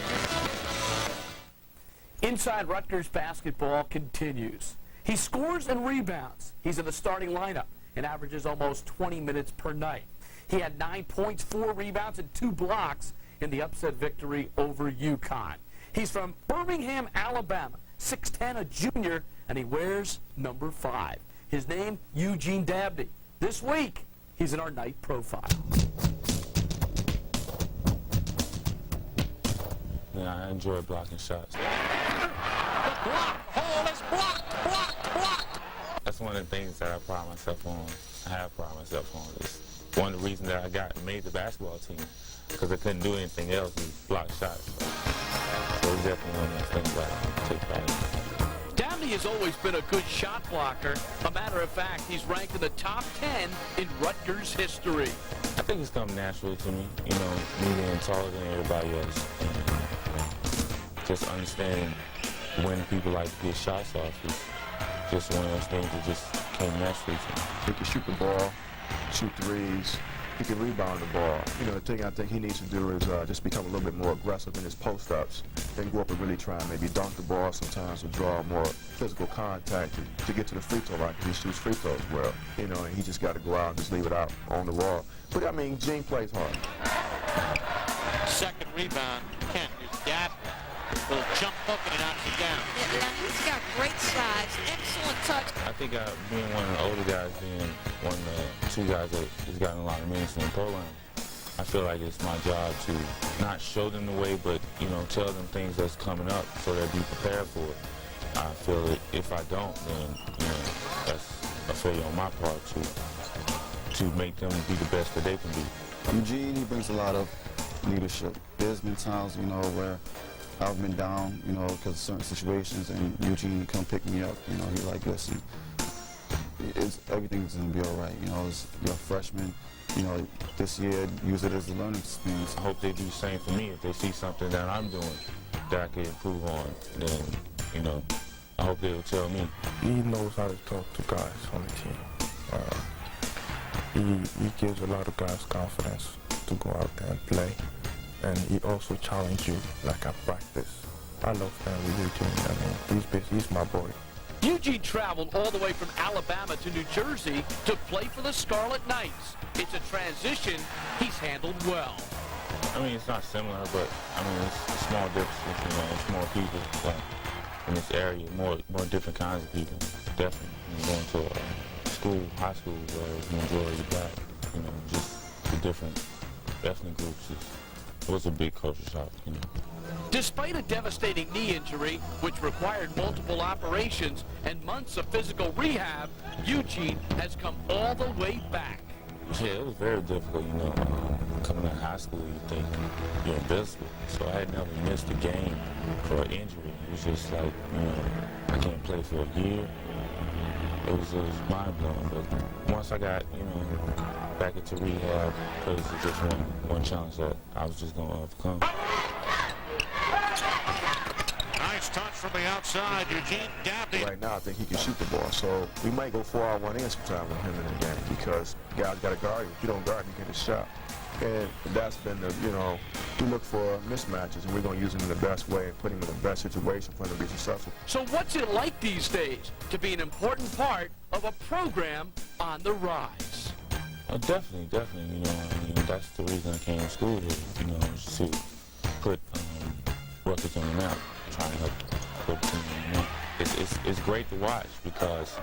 Inside Rutgers basketball continues. He scores and rebounds. He's in the starting lineup and averages almost 20 minutes per night. He had 9 points, 4 rebounds, and 2 blocks in the upset victory over UConn. He's from Birmingham, Alabama, 6'10", a junior, and he wears number 5. His name, Eugene Dabney. This week, he's in our night profile.
Yeah, I enjoy blocking shots. That's one of the things that I pride myself on. I have pride myself on. It's one of the reasons that I made the basketball team, because I couldn't do anything else is block shots. So it's definitely one of those things that I take pride in.
Dabney has always been a good shot blocker. A matter of fact, he's ranked in the top 10 in Rutgers history.
I think it's come naturally to me, you know, me being taller than everybody else. And just understanding when people like to get shots off is just one of those things that just came naturally to me.
He can shoot the ball, shoot threes. He can rebound the ball. You know, the thing I think he needs to do is just become a little bit more aggressive in his post-ups. Then go up and really try and maybe dunk the ball sometimes or draw more physical contact to get to the free throw line, because he shoots free throws well. You know, and he just got to go out and just leave it out on the wall. But, I mean, Gene plays hard.
Second rebound, Kent is Dabney. Little jump hook and it knocks it down.
Yeah, he's got great size, excellent touch.
I think being one of the older guys, being one of the 2 guys that has gotten a lot of minutes in the program, I feel like it's my job to not show them the way, but, you know, tell them things that's coming up so they'll be prepared for it. I feel that if I don't, then, you know, that's a failure on my part to make them be the best that they can be.
Eugene, he brings a lot of leadership. There's been times, you know, where I've been down, you know, because of certain situations, and Eugene come pick me up. You know, he's like, listen, everything's going to be all right. You know, you're a freshman. You know, this year, use it as a learning experience.
I hope they do the same for me. If they see something that I'm doing that I can improve on, then, you know, I hope they will tell me.
He knows how to talk to guys on the team. He gives a lot of guys confidence to go out there and play. And he also challenges you like at practice. I love playing with Eugene. I mean, he's my boy.
Eugene traveled all the way from Alabama to New Jersey to play for the Scarlet Knights. It's a transition he's handled well.
I mean, it's not similar, but, I mean, it's small differences, you know, it's more people in this area, more different kinds of people, definitely. You know, going to school, high school, where the majority black, you know, just the different ethnic groups. It was a big culture shock, you know.
Despite a devastating knee injury, which required multiple operations and months of physical rehab, Eugene has come all the way back.
Yeah, it was very difficult, you know. Coming out of high school, you think you're invincible. So I had never missed a game for an injury. It was just like, you know, I can't play for a year. It was mind-blowing. But once I got, you know, back into rehab, because it's just one challenge that I was just going to overcome.
Nice touch from the outside. Eugene Dabney.
Right now, I think he can shoot the ball, so we might go 4-on-1 in sometime with him in the game because guys got to guard you. If you don't guard, you get a shot. And that's been the, you know, we look for mismatches, and we're going to use him in the best way and put him in the best situation for him to be successful.
So what's it like these days to be an important part of a program on the rise?
Definitely, you know, I mean, that's the reason I came to school here, you know, to put Rutgers on the map, trying to help put the team on the map. It's great to watch because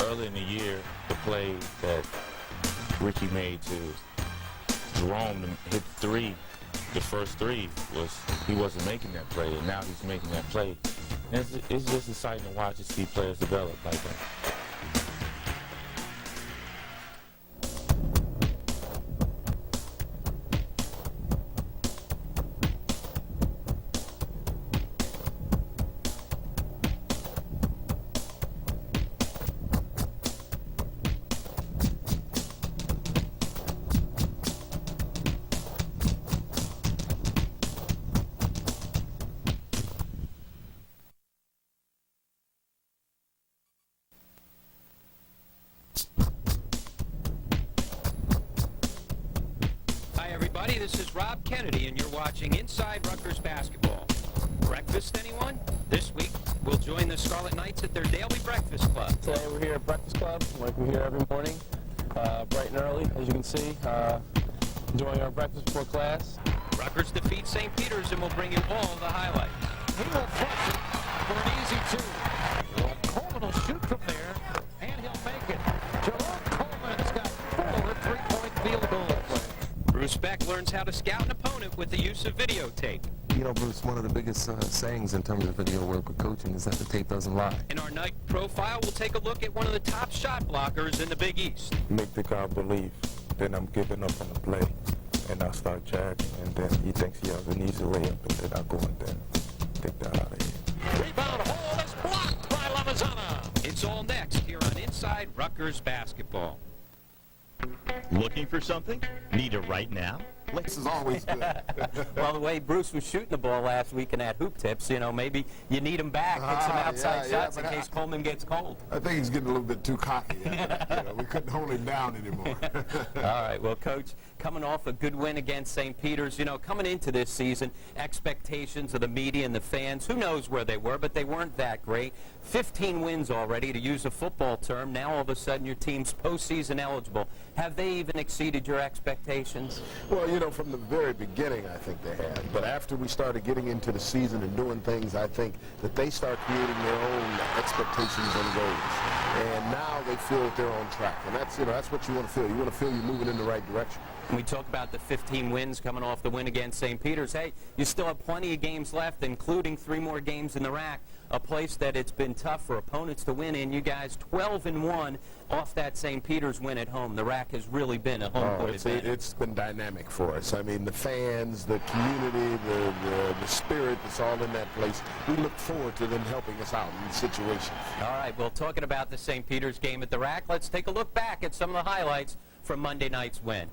early in the year, the play that Ricky made to Jerome to hit the first three, he wasn't making that play, and now he's making that play. And it's just exciting to watch and see players develop like that.
This is Rob Kennedy, and you're watching Inside Rutgers Basketball. Breakfast, anyone? This week, we'll join the Scarlet Knights at their daily breakfast club.
Today we're here at Breakfast Club, like we're here every morning, bright and early, as you can see, enjoying our breakfast before class.
Rutgers defeats St. Peter's, and we'll bring you all the highlights.
He will push it for an easy two. Well, Coleman will shoot from there, and he'll make it. Jerome Coleman's got 4 3-point field goals.
Bruce Beck learns how to scout an opponent with the use of videotape.
You know, Bruce, one of the biggest sayings in terms of video work with coaching is that the tape doesn't lie.
In our night profile, we'll take a look at one of the top shot blockers in the Big East.
Make the guy believe. Then I'm giving up on the play, and I start jagging, and then he thinks he has an easy layup, and then I go and then take that out of here.
Rebound hole is blocked by Lamazana.
It's all next here on Inside Rutgers Basketball.
Looking for something? Need it right now?
This is always good.
Well, the way Bruce was shooting the ball last week in that hoop tips, you know, maybe you need him back. Hit some outside shots in case Coleman gets cold.
I think he's getting a little bit too cocky. You know, we couldn't hold him down anymore.
All right, well, Coach, coming off a good win against St. Peter's, you know, coming into this season, expectations of the media and the fans, who knows where they were, but they weren't that great. 15 wins already, to use a football term. Now all of a sudden your team's postseason eligible. Have they even exceeded your expectations?
Well, you know, from the very beginning, I think they had. But after we started getting into the season and doing things, I think that they start creating their own expectations and goals. And now they feel that they're on track. And that's, you know, that's what you want to feel. You want to feel you're moving in the right direction.
We talk about the 15 wins coming off the win against St. Peter's. Hey, you still have plenty of games left, including 3 more games in the RAC, a place that it's been tough for opponents to win in. You guys 12-1 off that St. Peter's win at home. The RAC has really been a home court advantage.
It's been dynamic for us. I mean, the fans, the community, the spirit that's all in that place. We look forward to them helping us out in the situation.
All right, well, talking about the St. Peter's game at the RAC, let's take a look back at some of the highlights from Monday night's win.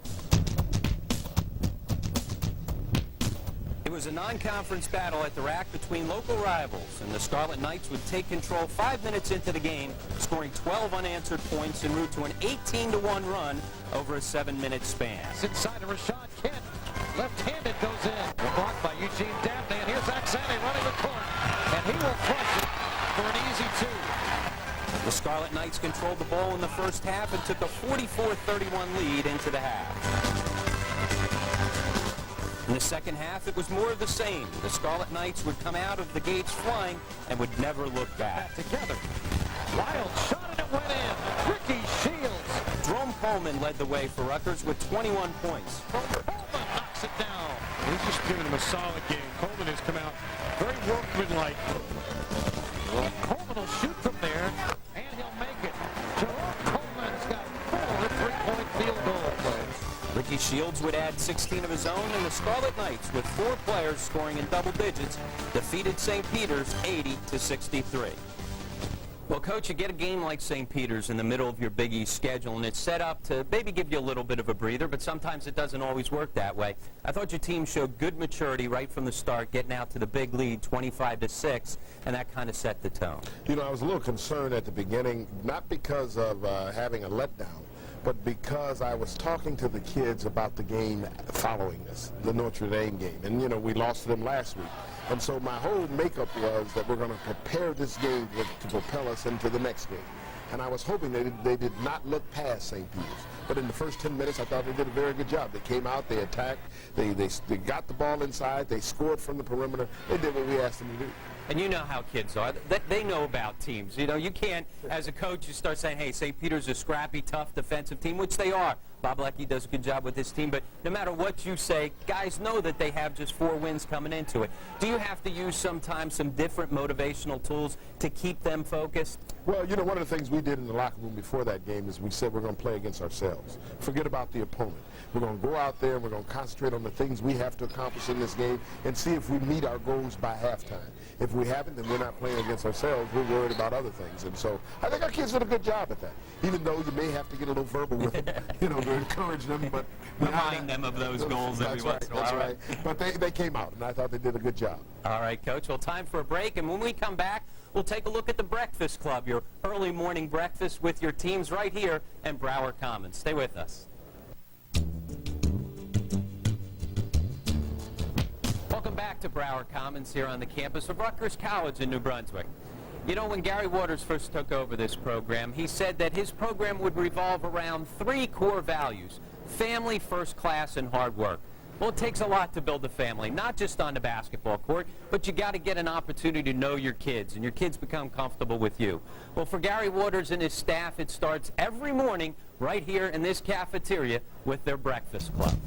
It was a non-conference battle at the RAC between local rivals, and the Scarlet Knights would take control 5 minutes into the game, scoring 12 unanswered points en route to an 18-1 run over a 7-minute span.
It's inside of Rashad Kent. Left-handed goes in. Blocked by Eugene Dabney, and here's Axani running the court, and he will flush it for an easy 2.
The Scarlet Knights controlled the ball in the first half and took a 44-31 lead into the half. In the second half, it was more of the same. The Scarlet Knights would come out of the gates flying and would never look back.
Together. Wild shot, and it went in. Ricky Shields.
Jerome Coleman led the way for Rutgers with 21 points.
Coleman knocks it down.
He's just giving him a solid game. Coleman has come out very workmanlike.
Coleman will shoot from there, and he'll make it. Jerome Coleman's got 4 3-point field goals.
Ricky Shields would add 16 of his own, and the Scarlet Knights, with 4 players scoring in double digits, defeated St. Peter's 80-63. Well, Coach, you get a game like St. Peter's in the middle of your Big East schedule, and it's set up to maybe give you a little bit of a breather, but sometimes it doesn't always work that way. I thought your team showed good maturity right from the start, getting out to the big lead, 25-6, and that kind of set the tone.
You know, I was a little concerned at the beginning, not because of having a letdown, but because I was talking to the kids about the game following this, the Notre Dame game. And, you know, we lost to them last week. And so my whole makeup was that we're going to prepare this game to propel us into the next game. And I was hoping they did not look past St. Peter's. But in the first 10 minutes, I thought they did a very good job. They came out, they attacked, they got the ball inside, they scored from the perimeter. They did what we asked them to do.
And you know how kids are. They know about teams. You know, you can't, as a coach, you start saying, hey, St. Peter's a scrappy, tough defensive team, which they are. Bob Leckie does a good job with his team, but no matter what you say, guys know that they have just 4 wins coming into it. Do you have to use sometimes some different motivational tools to keep them focused?
Well, you know, one of the things we did in the locker room before that game is we said we're going to play against ourselves. Forget about the opponent. We're going to go out there and we're going to concentrate on the things we have to accomplish in this game and see if we meet our goals by halftime. If we haven't, then we're not playing against ourselves. We're worried about other things. And so I think our kids did a good job at that, even though you may have to get a little verbal with them, you know, to encourage them. But
reminding them of those goals every once in a while.
That's right. But they came out, and I thought they did a good job.
All right, Coach. Well, time for a break. And when we come back, we'll take a look at the Breakfast Club, your early morning breakfast with your teams right here in Brower Commons. Stay with us. Welcome back to Brower Commons here on the campus of Rutgers College in New Brunswick. You know, when Gary Waters first took over this program, he said that his program would revolve around 3 core values: family, first class, and hard work. Well, it takes a lot to build a family, not just on the basketball court, but you got to get an opportunity to know your kids, and your kids become comfortable with you. Well, for Gary Waters and his staff, it starts every morning right here in this cafeteria with their Breakfast Club.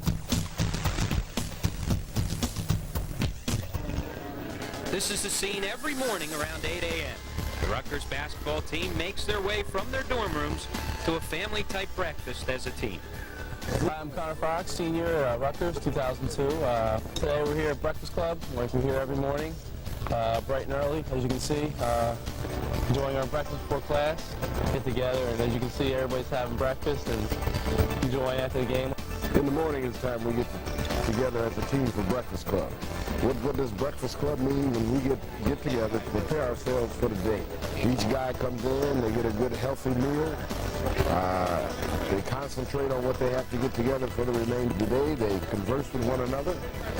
This is the scene every morning around 8 a.m. The Rutgers basketball team makes their way from their dorm rooms to a family-type breakfast as a team.
Hi, I'm Connor Fox, senior at Rutgers, 2002. Today we're here at Breakfast Club. We're here every morning, bright and early, as you can see. Enjoying our breakfast before class, get together, and as you can see, everybody's having breakfast and enjoying after the game.
In the morning is the time we get together as a team for Breakfast Club. What does Breakfast Club mean? When we get together to prepare ourselves for the day. Each guy comes in, they get a good healthy meal. They concentrate on what they have to get together for the remainder of the day. They converse with one another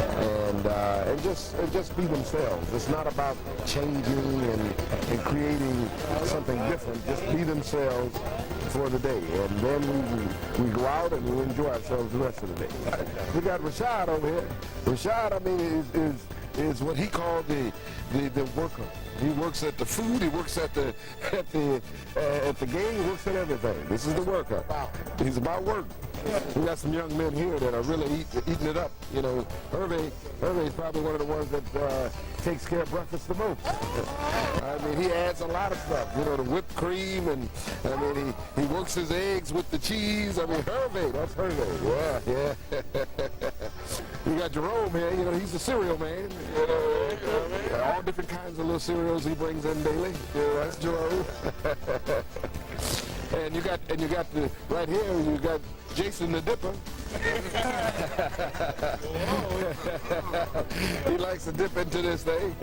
and just be themselves. It's not about changing and creating something different. Just be themselves for the day. And then we go out and we enjoy ourselves the rest of the day. We got Rashad over here. Rashad, I mean, is what he called the worker. He works at the food. He works at the game. He works at everything. This is the worker. He's about work. We got some young men here that are really eating it up. You know, Hervey's probably one of the ones that takes care of breakfast the most. I mean, he adds a lot of stuff. You know, the whipped cream, and I mean, he works his eggs with the cheese. I mean, Hervey, that's Hervey. Yeah. You got Jerome here. You know, he's the cereal man. You know, all different kinds of little cereals he brings in daily. Yeah, that's Jerome. and you got the right here. You got Jason the Dipper. He likes to dip into this thing.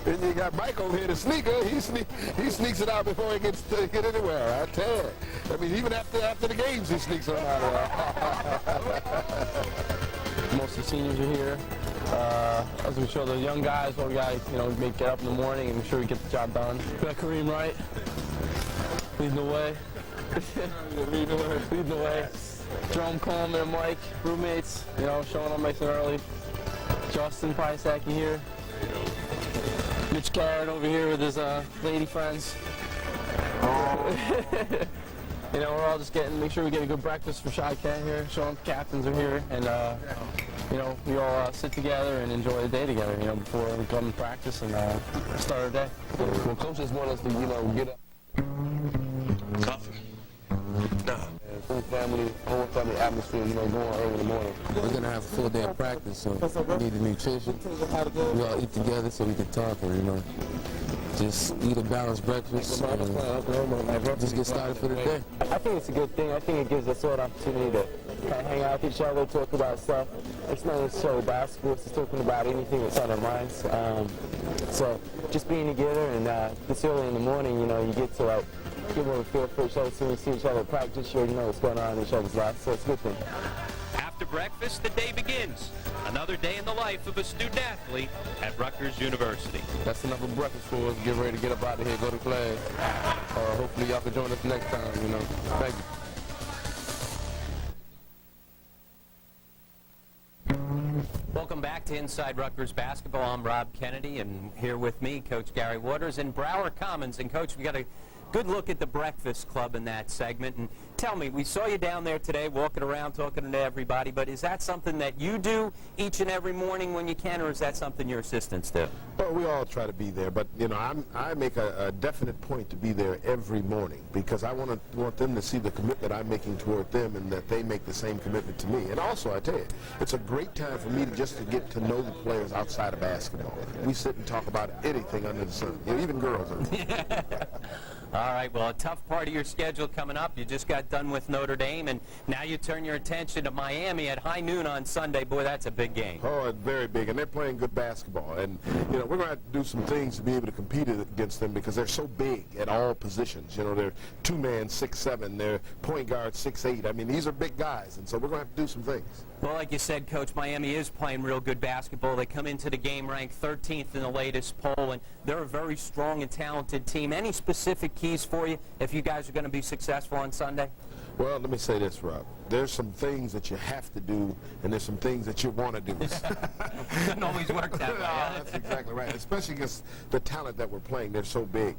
Then you got Mike over here, the sneaker. He sneaks it out before he gets to get anywhere. I tell you. I mean, even after the games, he sneaks it out.
Most of the seniors are here. As we show the young guys what we got, you know, get up in the morning and make sure we get the job done. We got Kareem Wright leading the way. Leading the way. Jerome Coleman and Mike, roommates, you know, showing up nice and early. Justin Pysaki here. Mitch Garrett over here with his lady friends. You know, we're all just make sure we get a good breakfast for Shy Cat here. Showing up, captains are here, and you know, we all sit together and enjoy the day together, you know, before we come to practice and start our day.
Well, coaches want us to, you know, get up.
Coffee? No.
Whole family atmosphere, you know, going early in the morning.
We're going to have a full day of practice, so we need the nutrition. We all eat together so we can talk and, you know, just eat a balanced breakfast and just get started for the day.
I think it's a good thing. I think it gives us all an opportunity to kind of hang out with each other, talk about stuff. It's not necessarily basketball, it's just talking about anything that's on our minds. So just being together and this early in the morning, you know, you get to like give them a feel for each other, so when you see each other at practice, you already know what's going on in each other's lives, so it's a good thing.
After breakfast, the day begins. Another day in the life of a student athlete at Rutgers University.
That's enough of breakfast for us. Get ready to get up out of here, go to class. Hopefully y'all can join us next time, you know. Thank you.
Welcome back to Inside Rutgers Basketball. I'm Rob Kennedy, and here with me, Coach Gary Waters in Brower Commons. And, Coach, we got a good look at the Breakfast Club in that segment. And tell me, we saw you down there today walking around talking to everybody, but is that something that you do each and every morning when you can, or is that something your assistants do?
Well, we all try to be there, but, you know, I make a definite point to be there every morning because I want them to see the commitment I'm making toward them and that they make the same commitment to me. And also, I tell you, it's a great time for me to get to know the players outside of basketball. We sit and talk about anything under the sun, you know, even girls.
All right, well, a tough part of your schedule coming up. You just got done with Notre Dame, and now you turn your attention to Miami at high noon on Sunday. Boy, that's a big game.
Oh, it's very big, and they're playing good basketball. And, you know, we're going to have to do some things to be able to compete against them because they're so big at all positions. You know, they're two-man, 6'7". They're point guard, 6'8". I mean, these are big guys, and so we're going to have to do some things.
Well, like you said, Coach, Miami is playing real good basketball. They come into the game ranked 13th in the latest poll, and they're a very strong and talented team. Any specific keys for you if you guys are going to be successful on Sunday?
Well, let me say this, Rob. There's some things that you have to do, and there's some things that you want to do.
Doesn't always work that way.
No, that's exactly right, especially against the talent that we're playing. They're so big.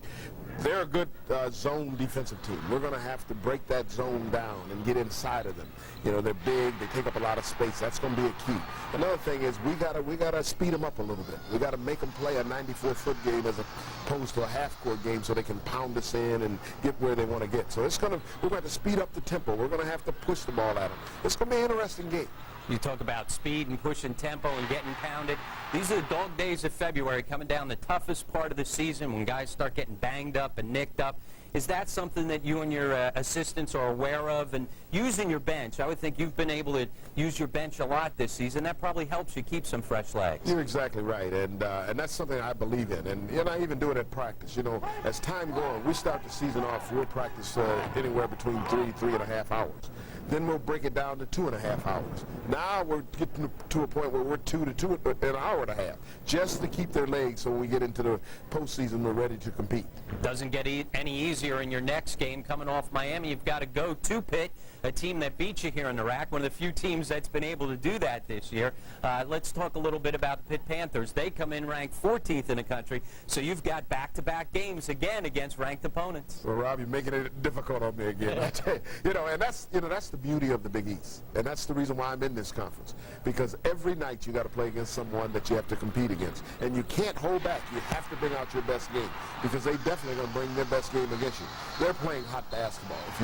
They're a good zone defensive team. We're going to have to break that zone down and get inside of them. You know, they're big. They take up a lot of space. That's going to be a key. Another thing is we gotta speed them up a little bit. We got to make them play a 94-foot game as opposed to a half-court game so they can pound us in and get where they want to get. So we're going to have to speed up the tempo. We're going to have to push the ball at them. It's going to be an interesting game.
You talk about speed and pushing tempo and getting pounded. These are the dog days of February, coming down the toughest part of the season when guys start getting banged up and nicked up. Is that something that you and your assistants are aware of? And using your bench, I would think you've been able to use your bench a lot this season. That probably helps you keep some fresh legs.
You're exactly right, and that's something I believe in. And I even do it at practice. You know, as time goes on, we start the season off, we'll practice anywhere between 3.5 hours. Then we'll break it down to 2.5 hours. Now we're getting to a point where we're an hour and a half, just to keep their legs so when we get into the postseason, we're ready to compete.
Doesn't get any easier in your next game coming off Miami. You've got to go to Pitt a team that beat you here in the RAC, one of the few teams that's been able to do that this year. Let's talk a little bit about the Pitt Panthers. They come in ranked 14th in the country, so you've got back-to-back games again against ranked opponents.
Well, Rob, you're making it difficult on me again. I tell you, and that's the beauty of the Big East, and that's the reason why I'm in this conference, because every night you got to play against someone that you have to compete against, and you can't hold back. You have to bring out your best game, because they definitely going to bring their best game against you. They're playing hot basketball. If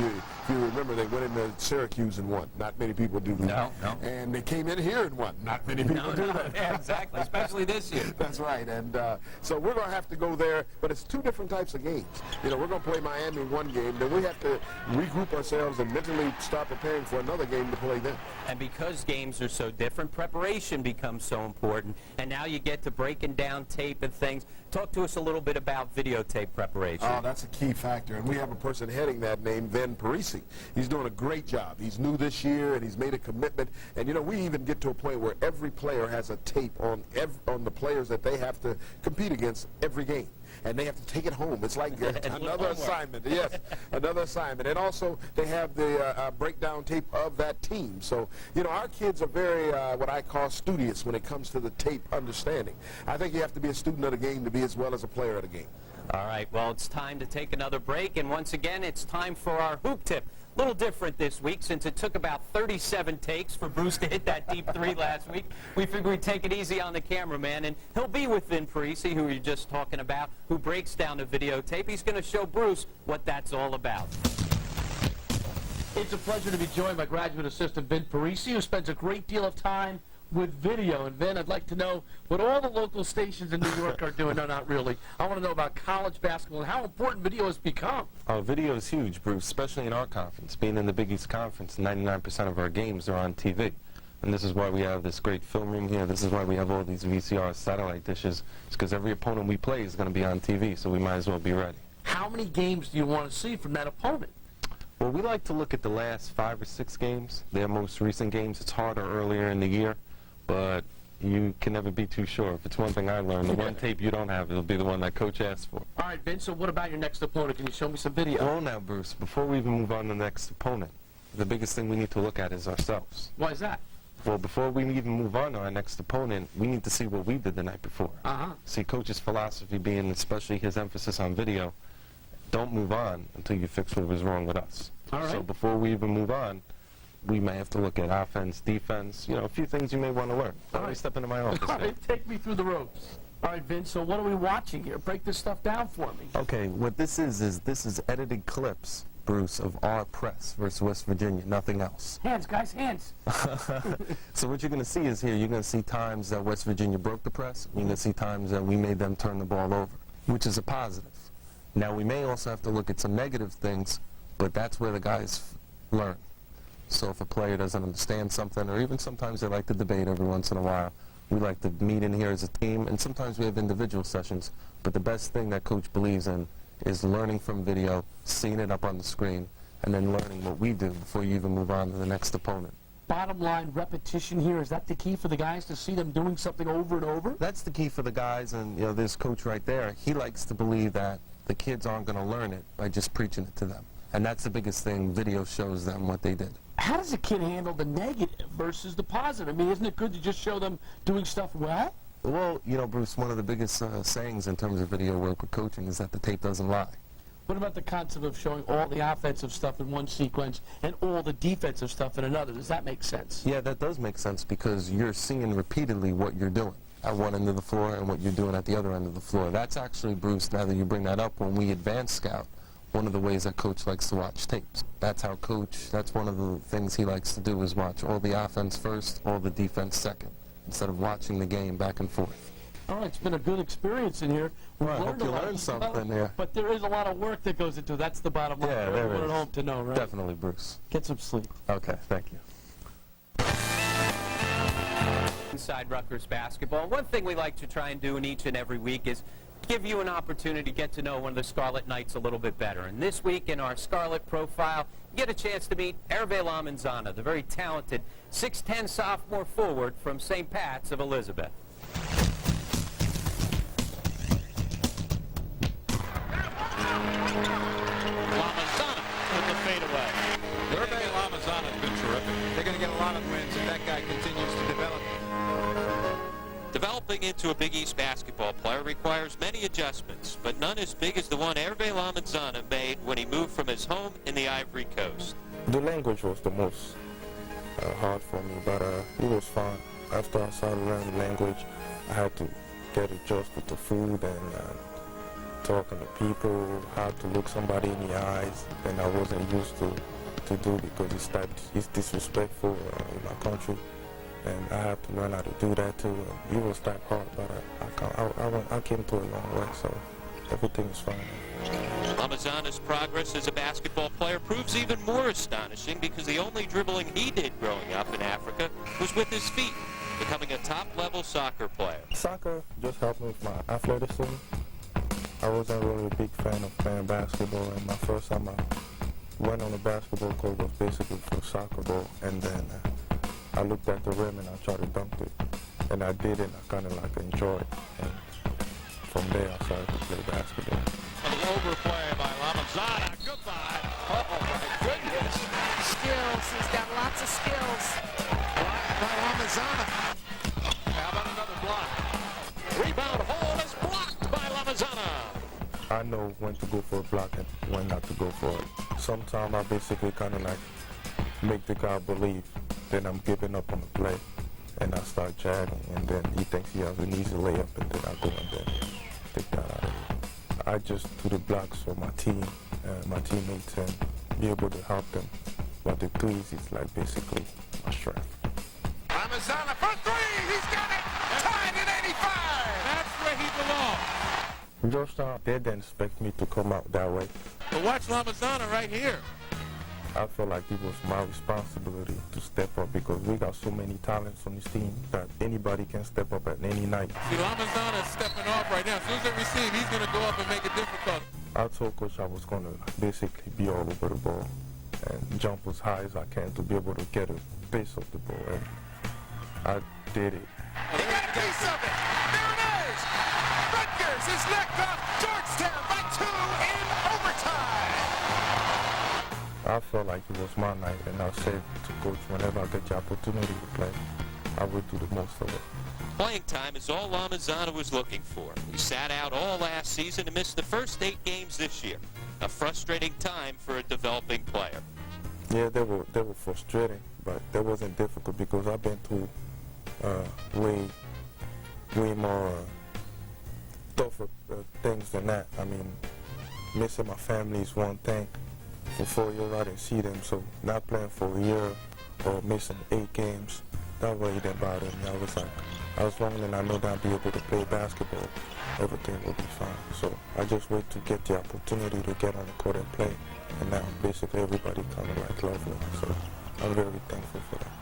you remember, they went into Syracuse and won. Not many people do that.
No.
And they came in here and won. Not many people do that.
Yeah, exactly, especially this year.
That's right, and so we're going to have to go there, but it's two different types of games. We're going to play Miami one game, then we have to regroup ourselves and mentally start preparing for another game to play them.
And because games are so different, preparation becomes so important, and now you get to breaking down tape and things. Talk to us a little bit about videotape preparation.
Oh, that's a key factor, and we have a person heading that named Ben Parisi. He's doing a great job. He's new this year, and he's made a commitment, and we even get to a point where every player has a tape on the players that they have to compete against every game. And they have to take it home. It's like another assignment. Yes, another assignment. And also, they have the breakdown tape of that team. So, our kids are very, what I call studious when it comes to the tape understanding. I think you have to be a student of the game to be as well as a player of the game.
All right, well, it's time to take another break. And once again, it's time for our hoop tip. A little different this week since it took about 37 takes for Bruce to hit that deep three last week. We figured we'd take it easy on the cameraman, and he'll be with Vin Parisi, who we were just talking about, who breaks down the videotape. He's going to show Bruce what that's all about.
It's a pleasure to be joined by graduate assistant Vin Parisi, who spends a great deal of time with video. And Vin, I'd like to know what all the local stations in New York are doing. No, not really. I want to know about college basketball and how important video has become.
Video is huge, Bruce, especially in our conference. Being in the Big East Conference, 99% of our games are on TV. And this is why we have this great film room here. This is why we have all these VCR satellite dishes. It's because every opponent we play is going to be on TV, so we might as well be ready.
How many games do you want to see from that opponent?
Well, we like to look at the last 5 or 6 games, their most recent games. It's harder earlier in the year, but you can never be too sure. If it's one thing I learned, the one tape you don't have, it'll be the one that Coach asked for.
All right, Vince, so what about your next opponent? Can you show me some video?
Well, now, Bruce, before we even move on to the next opponent, the biggest thing we need to look at is ourselves.
Why is that?
Well, before we even move on to our next opponent, we need to see what we did the night before. See, Coach's philosophy being, especially his emphasis on video, don't move on until you fix what was wrong with us.
All right.
So before we even move on, we may have to look at offense, defense, a few things you may want to learn. Let me step into my office.
All right, take me through the ropes. All right, Vince, so what are we watching here? Break this stuff down for me.
Okay, what this is edited clips, Bruce, of our press versus West Virginia, nothing else.
Hands, guys, hands.
So what you're going to see is here, you're going to see times that West Virginia broke the press, and you're going to see times that we made them turn the ball over, which is a positive. Now, we may also have to look at some negative things, but that's where the guys learn. So if a player doesn't understand something, or even sometimes they like to debate every once in a while, we like to meet in here as a team, and sometimes we have individual sessions. But the best thing that Coach believes in is learning from video, seeing it up on the screen, and then learning what we do before you even move on to the next opponent.
Bottom line, repetition here, is that the key for the guys to see them doing something over and over?
That's the key for the guys, and this coach right there, he likes to believe that the kids aren't going to learn it by just preaching it to them. And that's the biggest thing. Video shows them what they did.
How does a kid handle the negative versus the positive? I mean, isn't it good to just show them doing stuff well?
Well, Bruce, one of the biggest sayings in terms of video work with coaching is that the tape doesn't lie.
What about the concept of showing all the offensive stuff in one sequence and all the defensive stuff in another? Does that make sense?
Yeah, that does make sense because you're seeing repeatedly what you're doing at one end of the floor and what you're doing at the other end of the floor. That's actually, Bruce, now that you bring that up, when we advance scout, one of the ways that Coach likes to watch tapes. That's how that's one of the things he likes to do is watch all the offense first, all the defense second, instead of watching the game back and forth.
All right, it's been a good experience in here.
Well, I hope you learned something here.
But there is a lot of work that goes into it. That's the bottom line.
Yeah, there is.
Everyone at home to know, right?
Definitely, Bruce.
Get some sleep.
Okay, thank you.
Inside Rutgers basketball, one thing we like to try and do in each and every week is give you an opportunity to get to know one of the Scarlet Knights a little bit better. And this week in our Scarlet profile, you get a chance to meet Hervé Lamanzana, the very talented 6'10 sophomore forward from St. Pat's of Elizabeth.
Lamanzana with the fadeaway. Hervé Lamanzana
Developing into a Big East basketball player requires many adjustments, but none as big as the one Hervé Lamazana made when he moved from his home in the Ivory Coast.
The language was the most hard for me, but it was fun. After I started learning the language, I had to get adjusted to food and talking to people, how to look somebody in the eyes, and I wasn't used to do because it's disrespectful in my country, and I have to learn how to do that too. It was that hard, but I came to a long way, so everything is fine.
Lamazana's progress as a basketball player proves even more astonishing because the only dribbling he did growing up in Africa was with his feet, becoming a top-level soccer player.
Soccer just helped me with my athleticism. I wasn't really a big fan of playing basketball, and my first time I went on a basketball court was basically for soccer ball, and then I looked at the rim and I tried to dunk it, and I did it, and I kind of like enjoyed it, and from there I started to play basketball.
An overplay by Lamazana. Goodbye. Oh, my goodness.
Skills. He's got lots of skills.
Blocked by Lamazana. How about another block? Rebound hole is blocked by Lamazana.
I know when to go for a block and when not to go for it. Sometimes I basically kind of like make the guy believe that I'm giving up on the play, and I start jagging, and then he thinks he has an easy layup, and then I go and then take that out of it. I just do the blocks for my team, my teammates, and be able to help them. But the threes is like basically my strength.
Lamazana for three. He's got it. Tied at 85. That's where he belongs.
Georgetown, they didn't expect me to come out that way.
But watch Lamazana right here.
I felt like it was my responsibility to step up because we got so many talents on this team that anybody can step up at any night.
See, Lamazana is stepping off right now. As soon as they receive, he's going to go up and make it difficult.
I told Coach I was going to basically be all over the ball and jump as high as I can to be able to get a base of the ball, and I did it.
He got a piece of it. There it is. Rutgers is knocked off Georgetown by 2 in overtime.
I felt like it was my night, and I said to Coach, whenever I get the opportunity to play, I would do the most of it.
Playing time is all Lamazana was looking for. He sat out all last season and missed the first 8 games this year. A frustrating time for a developing player.
Yeah, they were frustrating, but that wasn't difficult because I've been through way more tougher things than that. I mean, missing my family is one thing. For 4 years, I didn't see them, so not playing for a year or missing 8 games, that really didn't bother me. I was like, as long as I know that I'll be able to play basketball, everything will be fine. So I just wait to get the opportunity to get on the court and play, and now basically everybody kind of like love me. So I'm very thankful for that.